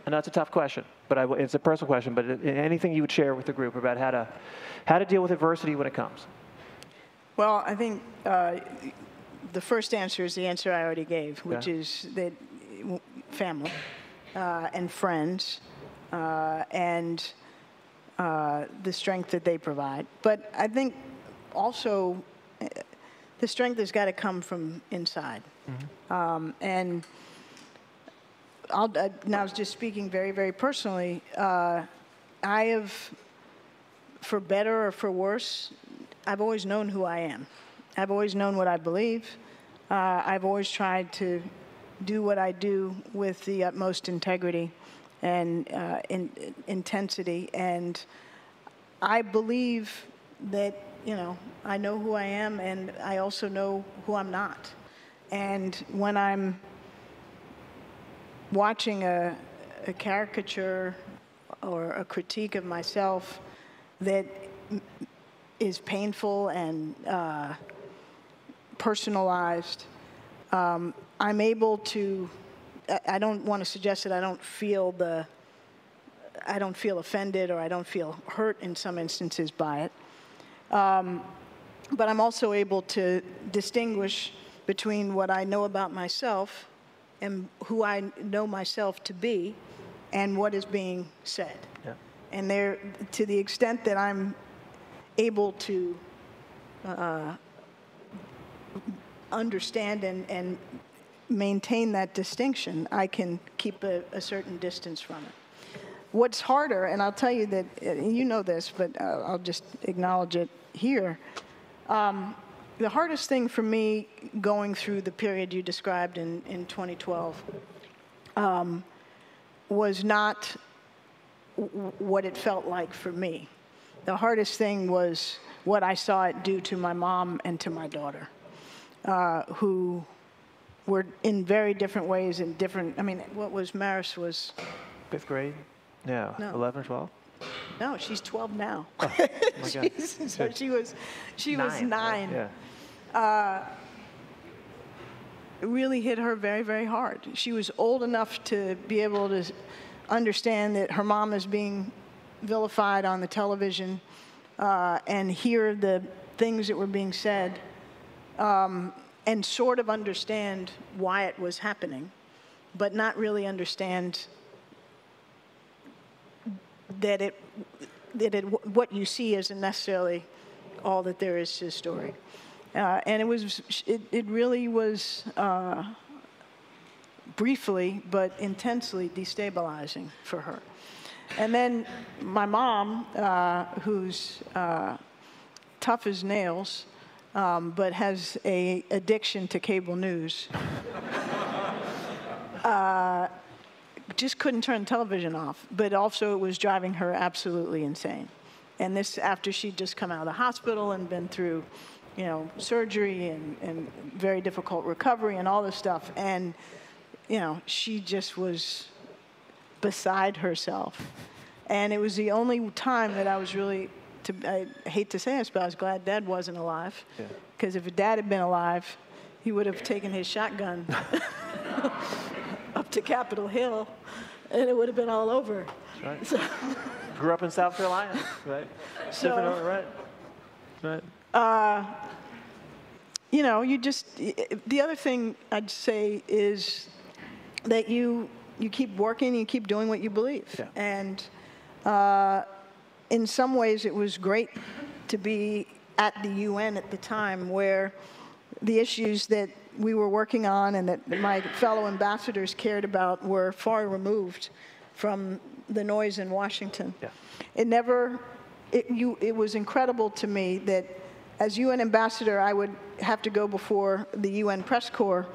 I know it's a tough question, but it's a personal question. But anything you would share with the group about how to deal with adversity when it comes? Well, I think the first answer is the answer I already gave, which is that family and friends and the strength that they provide. But I think also the strength has got to come from inside. Mm-hmm. And now just speaking very, very personally, I have, for better or for worse, I've always known who I am. I've always known what I believe. I've always tried to do what I do with the utmost integrity and intensity. And I believe that, I know who I am, and I also know who I'm not. And when I'm watching a caricature or a critique of myself that is painful and personalized, I'm able to, I don't want to suggest that I don't feel offended or I don't feel hurt in some instances by it. But I'm also able to distinguish between what I know about myself and who I know myself to be and what is being said. Yeah. And to the extent that I'm able to understand and maintain that distinction, I can keep a certain distance from it. What's harder, and I'll tell you that, you know this, but I'll just acknowledge it here. The hardest thing for me going through the period you described in 2012 was not what it felt like for me. The hardest thing was what I saw it do to my mom and to my daughter, who were in very different ways and different. I mean, Maris was 5th grade? No. 11 or 12? No, she's 12 now. Oh, my God. So she was 9. Right? Yeah. It really hit her very, very hard. She was old enough to be able to understand that her mom is being vilified on the television and hear the things that were being said and sort of understand why it was happening, but not really understand that what you see isn't necessarily all that there is to the story. And it really was briefly but intensely destabilizing for her. And then my mom, who's tough as nails, but has an addiction to cable news, just couldn't turn the television off, but also it was driving her absolutely insane. And this after she'd just come out of the hospital and been through surgery and very difficult recovery and all this stuff. And, she just was beside herself. And it was the only time that I was really, I hate to say this, but I was glad Dad wasn't alive. Because if Dad had been alive, he would have taken his shotgun up to Capitol Hill, and it would have been all over. Right. So, grew up in South Carolina, right? So, right. The other thing I'd say is that you keep working, you keep doing what you believe. Yeah. And in some ways, it was great to be at the UN at the time, where the issues that we were working on and that my fellow ambassadors cared about were far removed from the noise in Washington. Yeah. It was incredible to me that as UN ambassador, I would have to go before the UN press corps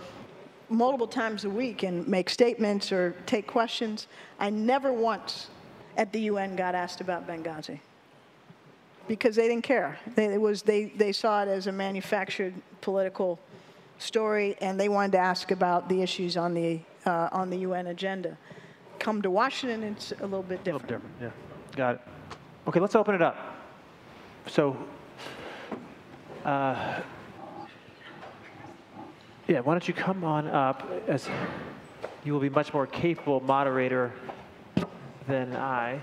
multiple times a week and make statements or take questions. I never once at the UN got asked about Benghazi, because they didn't care. They saw it as a manufactured political story, and they wanted to ask about the issues on the UN agenda. Come to Washington, it's a little bit different. A little different, yeah. Got it. Okay, let's open it up. So, why don't you come on up, as you will be much more capable moderator than I.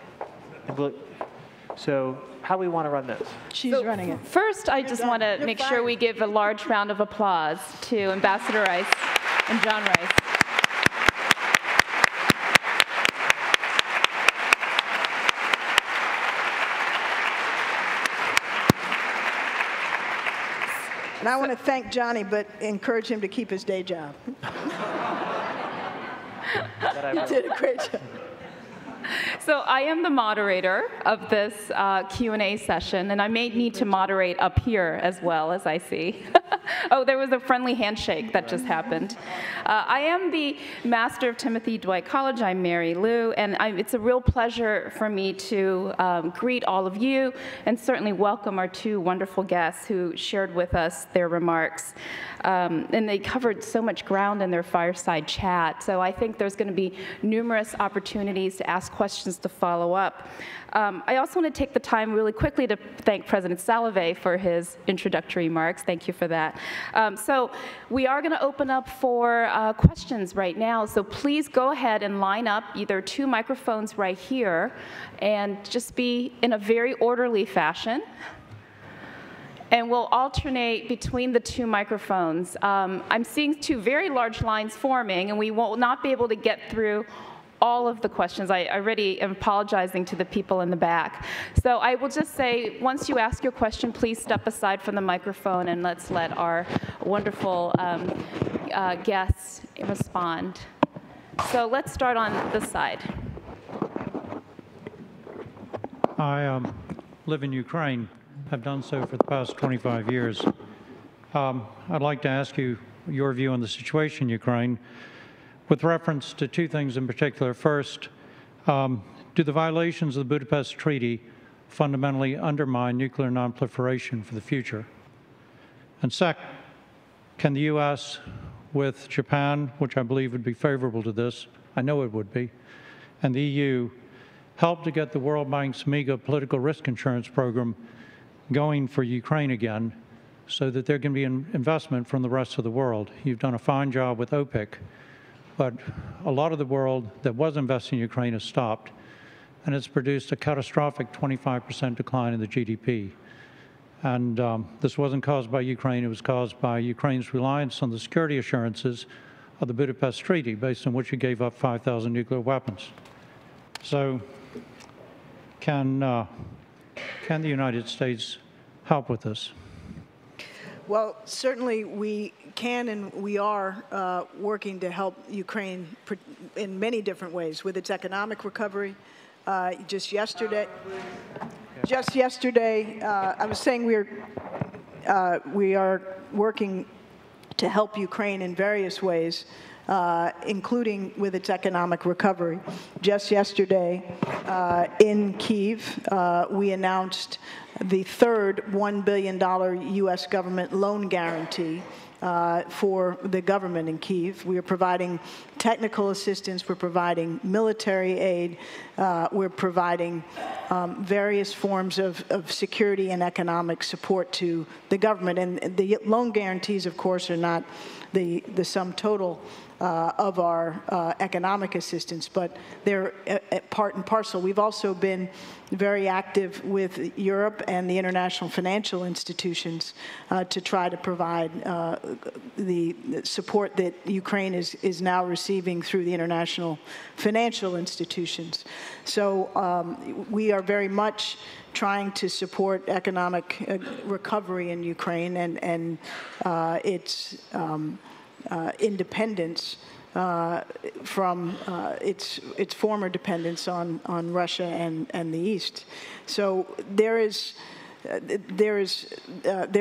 So how do we want to run this? She's running it. First, I just want to make sure we give a large round of applause to Ambassador Rice and John Rice. And I want to thank Johnny, but encourage him to keep his day job. He did a great job. So I am the moderator of this Q&A session, and I may need to moderate up here as well, as I see. Oh, there was a friendly handshake that just happened. I am the Master of Timothy Dwight College. I'm Mary Lou, and it's a real pleasure for me to greet all of you and certainly welcome our two wonderful guests who shared with us their remarks. And they covered so much ground in their fireside chat, so I think there's going to be numerous opportunities to ask questions to follow up. I also want to take the time really quickly to thank President Salovey for his introductory remarks. Thank you for that. So we are going to open up for questions right now, so please go ahead and line up either two microphones right here and just be in a very orderly fashion. And we'll alternate between the two microphones. I'm seeing two very large lines forming, and we will not be able to get through all of the questions. I already am apologizing to the people in the back. So I will just say, once you ask your question, please step aside from the microphone, and let's let our wonderful guests respond. So let's start on this side. I live in Ukraine. I've done so for the past 25 years. I'd like to ask you your view on the situation in Ukraine with reference to two things in particular. First, do the violations of the Budapest Treaty fundamentally undermine nuclear nonproliferation for the future? And second, can the U.S., with Japan, which I believe would be favorable to this, I know it would be, and the EU, help to get the World Bank's MEGA political risk insurance program going for Ukraine again, so that there can be an investment from the rest of the world? You've done a fine job with OPIC, but a lot of the world that was investing in Ukraine has stopped, and it's produced a catastrophic 25% decline in the GDP. And this wasn't caused by Ukraine, it was caused by Ukraine's reliance on the security assurances of the Budapest Treaty, based on which it gave up 5,000 nuclear weapons. So can the United States help with this? Well, certainly we can and we are working to help Ukraine in many different ways with its economic recovery. Just yesterday, I was saying we are working to help Ukraine in various ways. including with its economic recovery. Just yesterday in Kyiv, we announced the third $1 billion U.S. government loan guarantee for the government in Kyiv. We are providing technical assistance, we're providing military aid, we're providing various forms of security and economic support to the government. And the loan guarantees, of course, are not the sum total of our economic assistance, but they're part and parcel. We've also been very active with Europe and the international financial institutions to try to provide the support that Ukraine is now receiving through the international financial institutions. So we are very much trying to support economic recovery in Ukraine and its independence from its former dependence on Russia and the East. So there have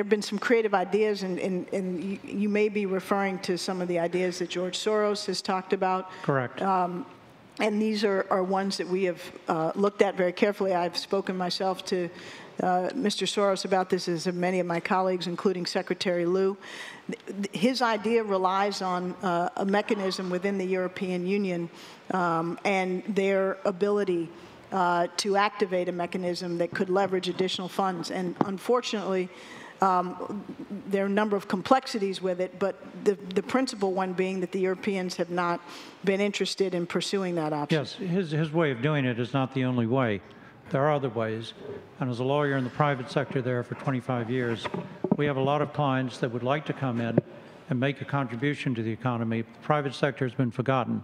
been some creative ideas, and you may be referring to some of the ideas that George Soros has talked about. Correct. And these are ones that we have looked at very carefully. I've spoken myself to Mr. Soros about this, as have many of my colleagues, including Secretary Liu. His idea relies on a mechanism within the European Union and their ability to activate a mechanism that could leverage additional funds. And unfortunately, there are a number of complexities with it, but the principal one being that the Europeans have not been interested in pursuing that option. Yes, his way of doing it is not the only way. There are other ways. And as a lawyer in the private sector there for 25 years, we have a lot of clients that would like to come in and make a contribution to the economy. The private sector has been forgotten.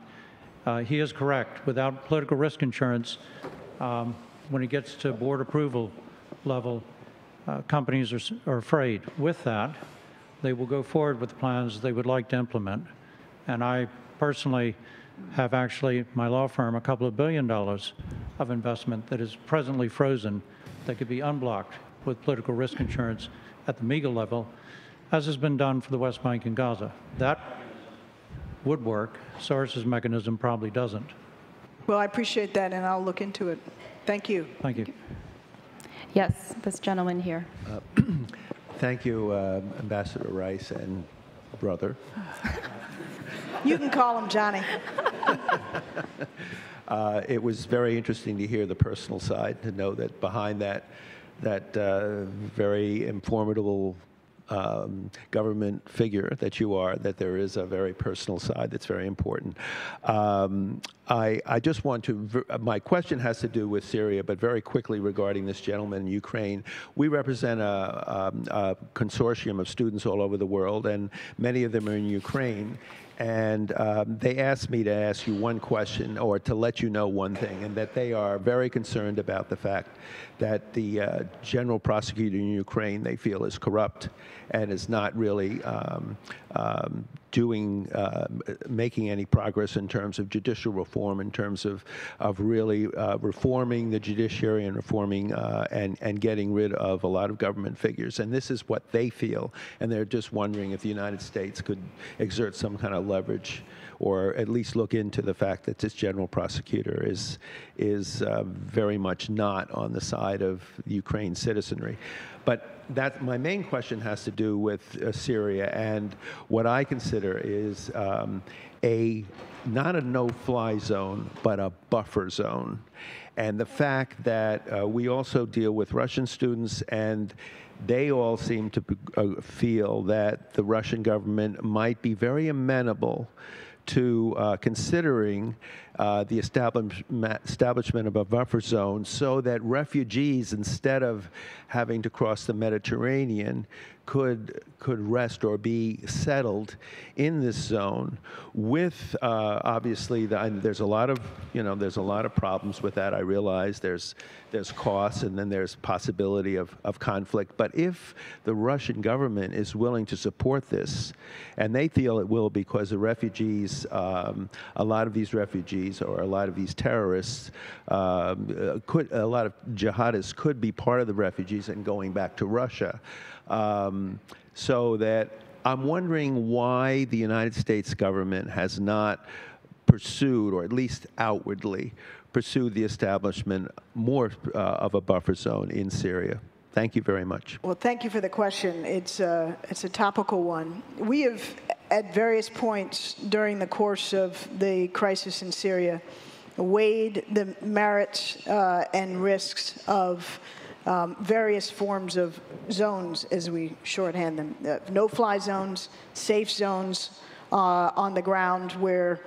He is correct. Without political risk insurance, when it gets to board approval level, companies are afraid. With that, they will go forward with the plans they would like to implement. And I personally have actually, my law firm, a couple of $1 billion of investment that is presently frozen that could be unblocked with political risk insurance at the MEGA level, as has been done for the West Bank and Gaza. That would work. Soros's mechanism probably doesn't. Well, I appreciate that, and I'll look into it. Thank you. Thank you. Yes, this gentleman here. Thank you, Ambassador Rice and brother. You can call him Johnny. It was very interesting to hear the personal side, to know that behind that very formidable government figure that you are, that there is a very personal side that's very important. I just want to, my question has to do with Syria, but very quickly regarding this gentleman in Ukraine. We represent a consortium of students all over the world, and many of them are in Ukraine. And they asked me to ask you one question, or to let you know one thing, and that they are very concerned about the fact that the general prosecutor in Ukraine, they feel, is corrupt and is not really making any progress in terms of judicial reform, in terms of really reforming the judiciary and reforming and getting rid of a lot of government figures. And this is what they feel, and they're just wondering if the United States could exert some kind of leverage, or at least look into the fact that this general prosecutor is very much not on the side of Ukraine citizenry. But my main question has to do with Syria, and what I consider is not a no-fly zone, but a buffer zone. And the fact that we also deal with Russian students, and they all seem to feel that the Russian government might be very amenable to considering the establishment of a buffer zone, so that refugees, instead of having to cross the Mediterranean, could rest or be settled in this zone. With obviously, there's a lot of problems with that. I realize there's costs, and then there's possibility of conflict. But if the Russian government is willing to support this, and they feel it will, because the refugees, a lot of these refugees, or a lot of these terrorists, a lot of jihadists could be part of the refugees and going back to Russia. So that I'm wondering why the United States government has not pursued, or at least outwardly pursued, the establishment more of a buffer zone in Syria. Thank you very much. Well, thank you for the question. It's a topical one. We have, at various points during the course of the crisis in Syria, weighed the merits and risks of various forms of zones, as we shorthand them. No-fly zones, safe zones on the ground where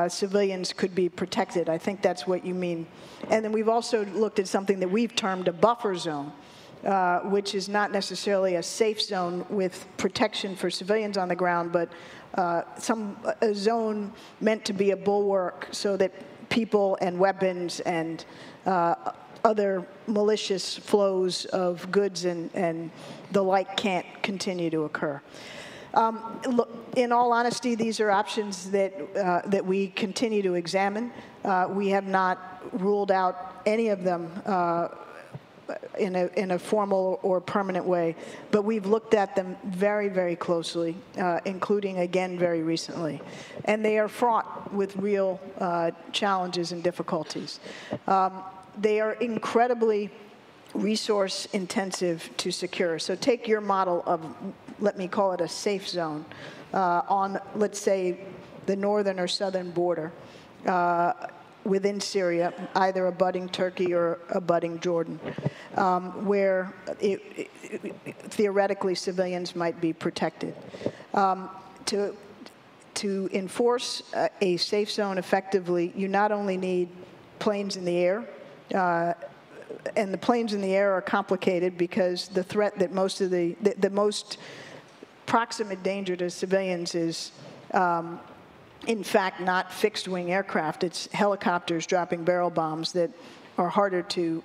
civilians could be protected. I think that's what you mean. And then we've also looked at something that we've termed a buffer zone, which is not necessarily a safe zone with protection for civilians on the ground, but a zone meant to be a bulwark so that people and weapons and other malicious flows of goods and the like can't continue to occur. Look, in all honesty, these are options that we continue to examine. We have not ruled out any of them in a formal or permanent way, but we've looked at them very, very closely, including, again, very recently. And they are fraught with real challenges and difficulties. They are incredibly resource intensive to secure. So take your model of, let me call it a safe zone, on, let's say, the northern or southern border within Syria, either abutting Turkey or abutting Jordan, where theoretically civilians might be protected. To enforce a safe zone effectively, you not only need planes in the air, and the planes in the air are complicated because the threat that most of the most proximate danger to civilians is in fact not fixed-wing aircraft. It's helicopters dropping barrel bombs that are harder to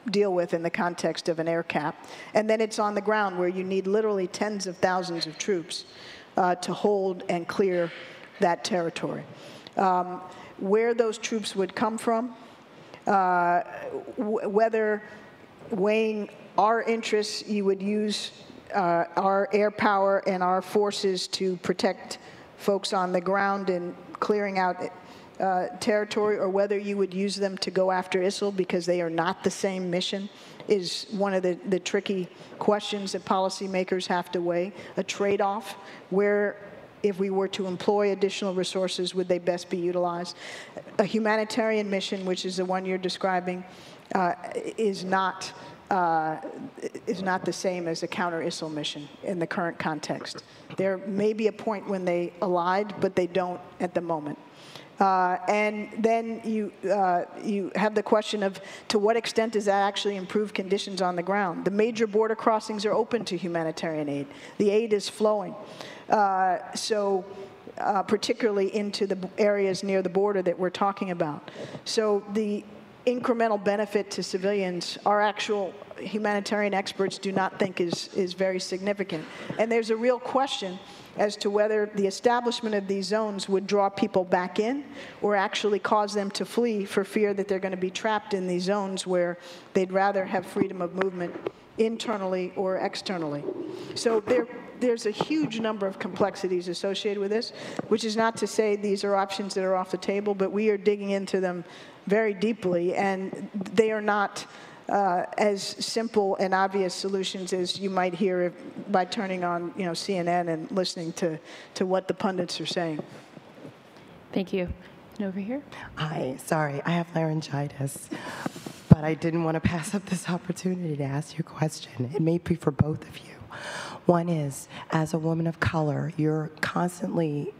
deal with in the context of an air cap. And then it's on the ground where you need literally tens of thousands of troops to hold and clear that territory. Where those troops would come from, whether weighing our interests, you would use our air power and our forces to protect folks on the ground and clearing out territory, or whether you would use them to go after ISIL because they are not the same mission, is one of the tricky questions that policymakers have to weigh. A trade-off where, if we were to employ additional resources, would they best be utilized? A humanitarian mission, which is the one you're describing, is not the same as a counter-ISIL mission in the current context. There may be a point when they allied, but they don't at the moment. And then you have the question of, to what extent does that actually improve conditions on the ground? The major border crossings are open to humanitarian aid. The aid is flowing. Particularly into the areas near the border that we're talking about. So the incremental benefit to civilians, our actual humanitarian experts do not think is very significant. And there's a real question as to whether the establishment of these zones would draw people back in or actually cause them to flee for fear that they're going to be trapped in these zones where they'd rather have freedom of movement internally or externally. So there's a huge number of complexities associated with this, which is not to say these are options that are off the table, but we are digging into them very deeply, and they are not as simple and obvious solutions as you might hear by turning on, CNN and listening to what the pundits are saying. Thank you. And over here. Hi, sorry, I have laryngitis, but I didn't want to pass up this opportunity to ask you a question. It may be for both of you. One is, as a woman of color, you're constantly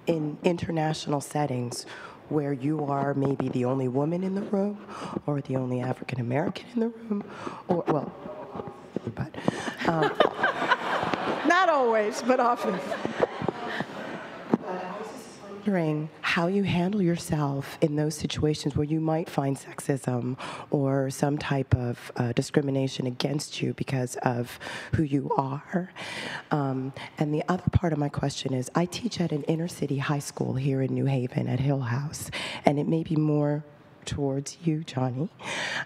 in international settings where you are maybe the only woman in the room or the only African American in the room, or, well, but. Not always, but often. Wondering how you handle yourself in those situations where you might find sexism or some type of discrimination against you because of who you are. And the other part of my question is, I teach at an inner city high school here in New Haven at Hill House, and it may be more towards you, Johnny.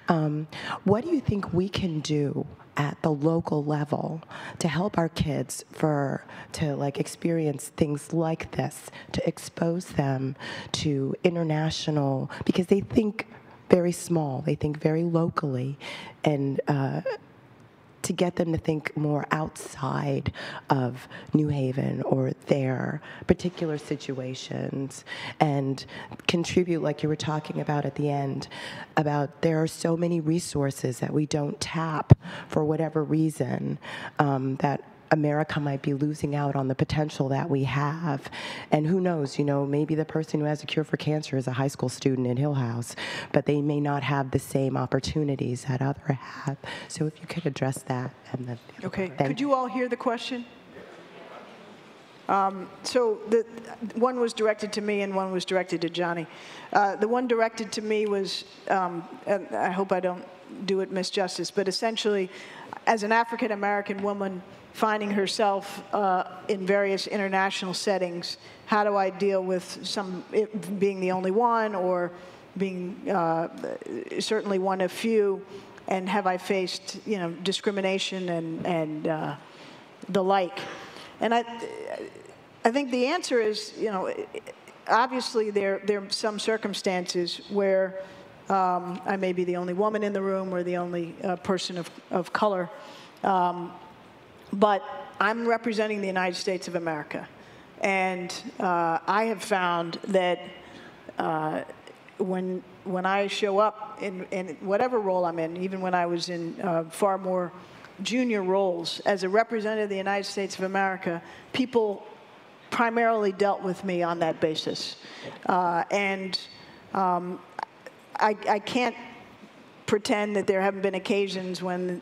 What do you think we can do at the local level to help our kids to like experience things like this, to expose them to international, because they think very small, they think very locally, and to get them to think more outside of New Haven or their particular situations, and contribute, like you were talking about at the end, about there are so many resources that we don't tap for whatever reason, that America might be losing out on the potential that we have. And who knows, maybe the person who has a cure for cancer is a high school student in Hill House, but they may not have the same opportunities that others have. So if you could address that. And then, okay, could you all hear the question? So the one was directed to me and one was directed to Johnny. The one directed to me was, and I hope I don't do it misjustice, but essentially, as an African-American woman finding herself in various international settings, how do I deal with being the only one, or being certainly one of few, and have I faced discrimination and the like? And I think the answer is, obviously there are some circumstances where I may be the only woman in the room or the only person of color. But I'm representing the United States of America. And I have found that when I show up in whatever role I'm in, even when I was in far more junior roles, as a representative of the United States of America, people primarily dealt with me on that basis. I can't pretend that there haven't been occasions when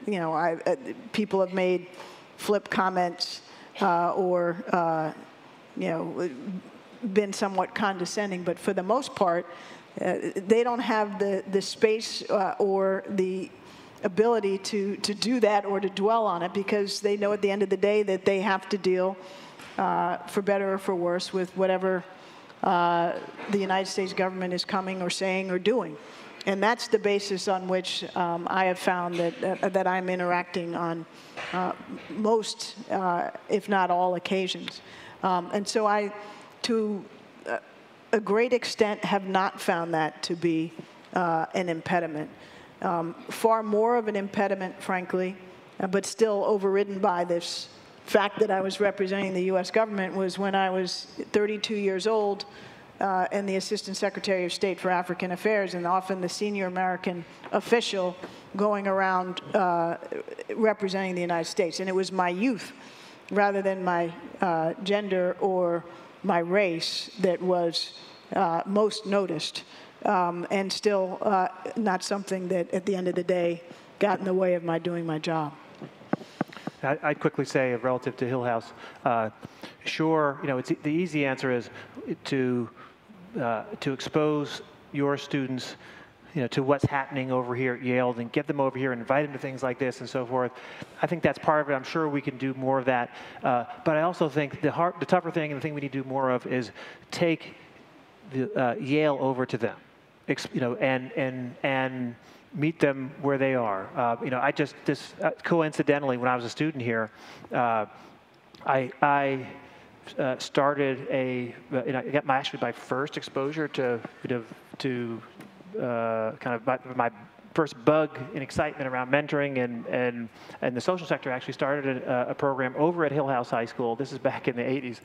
people have made flip comments or been somewhat condescending, but for the most part, they don't have the space or the ability to do that or to dwell on it, because they know at the end of the day that they have to deal, for better or for worse, with whatever the United States government is coming or saying or doing. And that's the basis on which I have found that I'm interacting on most, if not all, occasions. And so I, to a great extent, have not found that to be an impediment. Far more of an impediment, frankly, but still overridden by this fact that I was representing the U.S. government, was when I was 32 years old, and the Assistant Secretary of State for African Affairs, and often the senior American official going around representing the United States. And it was my youth, rather than my gender or my race, that was most noticed, and still not something that, at the end of the day, got in the way of my doing my job. I'd quickly say, relative to Hill House, sure, the easy answer is to expose your students, to what's happening over here at Yale, and get them over here and invite them to things like this and so forth. I think that's part of it. I'm sure we can do more of that. But I also think the tougher thing, and the thing we need to do more of, is take the Yale over to them, and meet them where they are. Coincidentally, when I was a student here, I started I got my first exposure to kind of my first bug and excitement around mentoring and the social sector. Actually started a program over at Hill House High School. This is back in the 80s.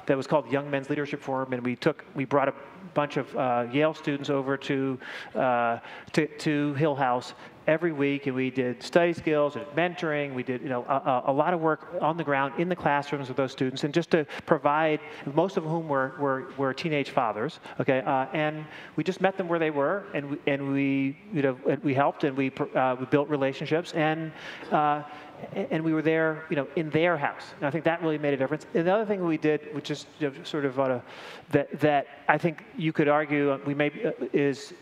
That was called Young Men's Leadership Forum, and we brought a bunch of Yale students over to Hill House every week, and we did study skills and mentoring. We did a lot of work on the ground in the classrooms with those students, and just to provide, most of whom were teenage fathers, okay, and we just met them where they were, and we helped, and we built relationships, and we were there, in their house. And I think that really made a difference. And the other thing we did, which is sort of that I think you could argue is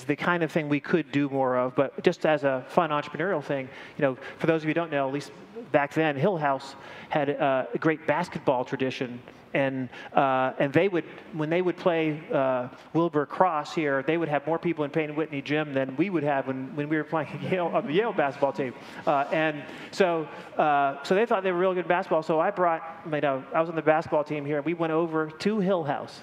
the kind of thing we could do more of, but just as a fun entrepreneurial thing, for those of you who don't know, at least back then, Hill House had a great basketball tradition And they would, when they would play Wilbur Cross here, they would have more people in Payne Whitney Gym than we would have when we were playing Yale, on the Yale basketball team. And so they thought they were real good at basketball. So I was on the basketball team here, and we went over to Hill House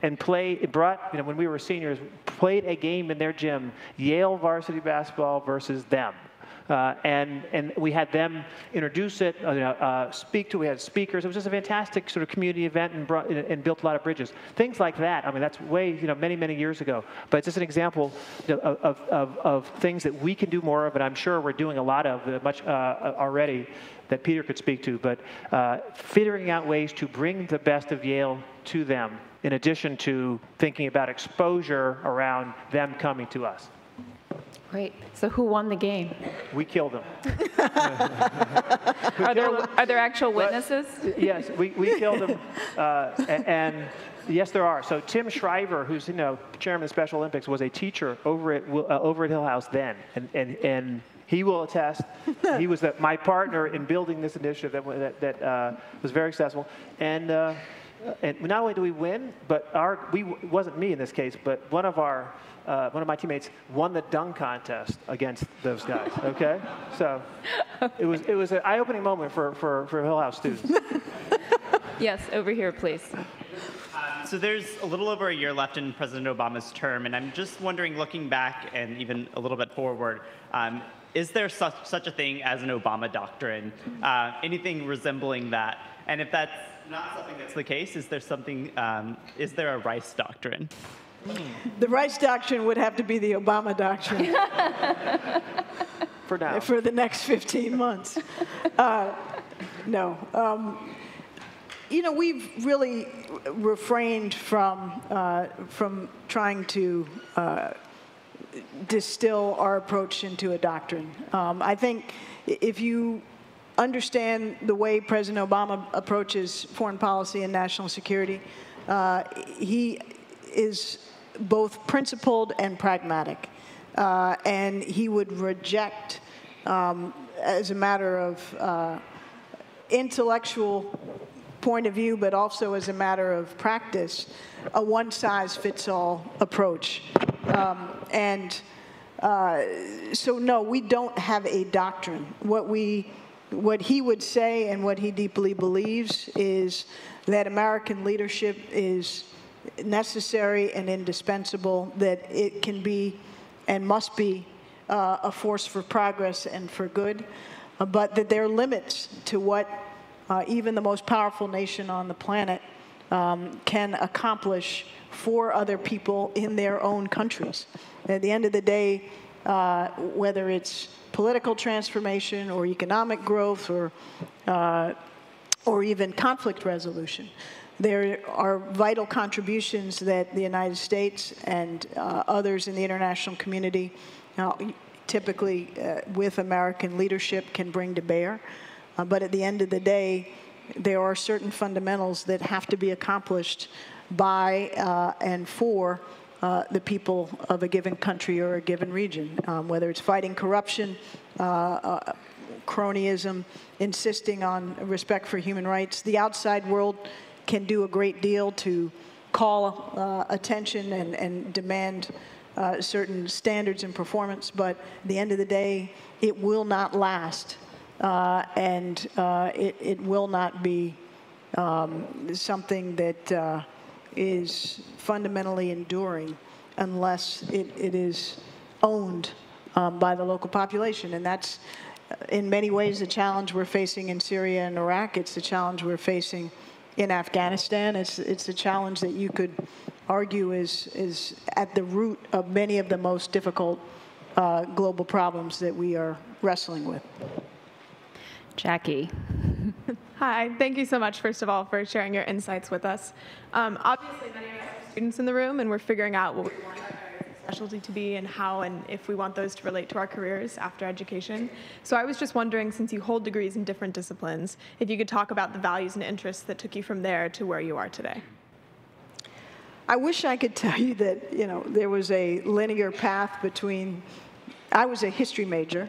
and when we were seniors, played a game in their gym, Yale varsity basketball versus them. And we had them introduce it, speak to it. We had speakers. It was just a fantastic sort of community event and built a lot of bridges. Things like that. I mean, that's way, many, many years ago. But it's just an example of things that we can do more of, and I'm sure we're doing a lot of already that Peter could speak to. But figuring out ways to bring the best of Yale to them, in addition to thinking about exposure around them coming to us. Great. So who won the game? We killed them. Are there actual witnesses? Yes, we killed them. And yes, there are. So Tim Shriver, who's chairman of the Special Olympics, was a teacher over at Hill House then, and he will attest. He was my partner in building this initiative that was very successful. And not only do we win, but it wasn't me in this case, but one of my teammates won the dunk contest against those guys. Okay, so it was an eye-opening moment for Hill House students. Yes, over here, please. So there's a little over a year left in President Obama's term, and I'm just wondering, looking back and even a little bit forward, is there such a thing as an Obama doctrine? Anything resembling that? And if that's not something that's the case, is there a Rice doctrine? The Rice doctrine would have to be the Obama doctrine. For now. For the next 15 months. No. We've really refrained from trying to distill our approach into a doctrine. I think if you understand the way President Obama approaches foreign policy and national security, he is both principled and pragmatic. And he would reject, as a matter of intellectual point of view, but also as a matter of practice, a one-size-fits-all approach. So no, we don't have a doctrine. What he would say and what he deeply believes is that American leadership is necessary and indispensable, that it can be and must be a force for progress and for good, but that there are limits to what even the most powerful nation on the planet can accomplish for other people in their own countries. At the end of the day, whether it's political transformation or economic growth or even conflict resolution, there are vital contributions that the United States and others in the international community, typically with American leadership, can bring to bear. But at the end of the day, there are certain fundamentals that have to be accomplished by and for the people of a given country or a given region, whether it's fighting corruption, cronyism, insisting on respect for human rights. The outside world can do a great deal to call attention and demand certain standards and performance, but at the end of the day, it will not last, and it will not be something that is fundamentally enduring unless it is owned by the local population. And that's, in many ways, the challenge we're facing in Syria and Iraq. It's the challenge we're facing in Afghanistan. It's a challenge that you could argue is at the root of many of the most difficult global problems that we are wrestling with. Jackie. Hi, thank you so much, first of all, for sharing your insights with us. Obviously, many of us are students in the room, and we're figuring out what we want our specialty to be and how and if we want those to relate to our careers after education. So I was just wondering, since you hold degrees in different disciplines, if you could talk about the values and interests that took you from there to where you are today. I wish I could tell you that, there was a linear path between. I was a history major.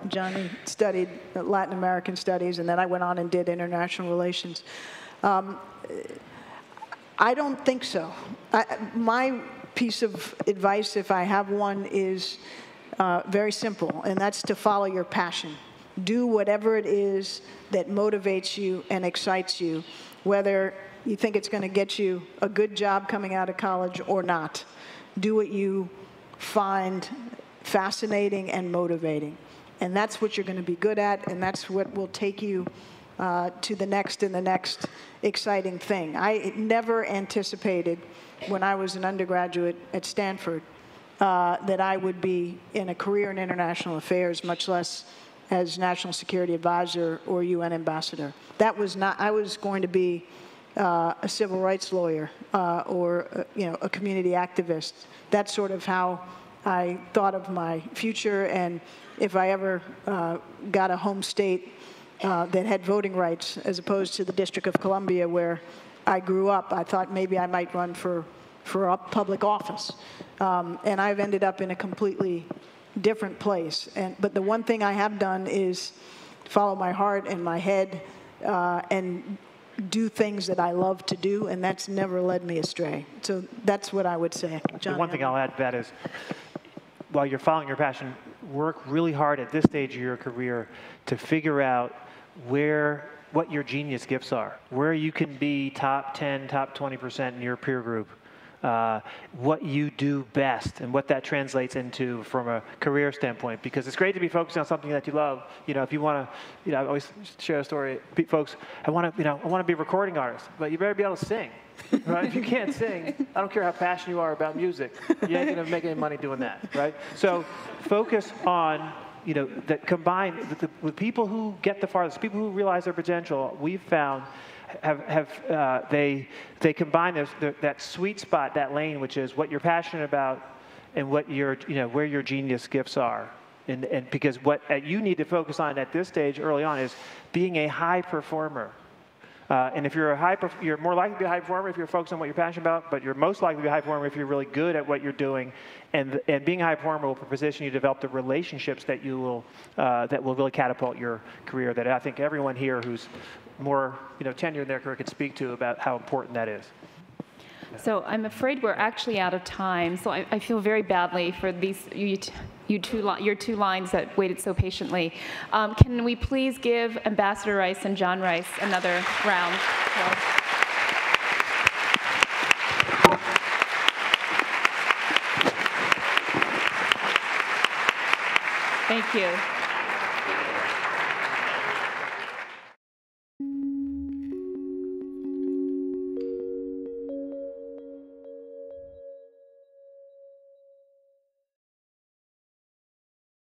Johnny studied Latin American studies, and then I went on and did international relations. I don't think so. My piece of advice, if I have one, is very simple, and that's to follow your passion. Do whatever it is that motivates you and excites you, whether you think it's going to get you a good job coming out of college or not. Do what you find fascinating and motivating. And that's what you're going to be good at, and that's what will take you to the next and the next exciting thing. I never anticipated when I was an undergraduate at Stanford that I would be in a career in international affairs, much less as National Security Advisor or UN Ambassador. That was not, I was going to be a civil rights lawyer or a community activist. That's sort of how I thought of my future, and if I ever got a home state that had voting rights as opposed to the District of Columbia where I grew up, I thought maybe I might run for a public office. And I've ended up in a completely different place. But the one thing I have done is follow my heart and my head and do things that I love to do, and that's never led me astray. So that's what I would say. John, the one thing I'll add to that is, while you're following your passion, work really hard at this stage of your career to figure out what your genius gifts are, where you can be top 10, top 20% in your peer group, what you do best, and what that translates into from a career standpoint. Because it's great to be focusing on something that you love. If you want to, I always share a story. Folks, I want to be a recording artist, but you better be able to sing. Right? If you can't sing, I don't care how passionate you are about music. You ain't gonna make any money doing that, right? So focus on, that combine with people who get the farthest, people who realize their potential. We've found they combine that sweet spot, that lane, which is what you're passionate about and what where your genius gifts are. And because what you need to focus on at this stage early on is being a high performer. And if you're you're more likely to be a high performer if you're focused on what you're passionate about, but you're most likely to be a high performer if you're really good at what you're doing. And being a high performer will position you to develop the relationships that will really catapult your career. That I think everyone here who's more tenured in their career can speak to about how important that is. So I'm afraid we're actually out of time. So I feel very badly for your two lines that waited so patiently. Can we please give Ambassador Rice and John Rice another round? Thank you.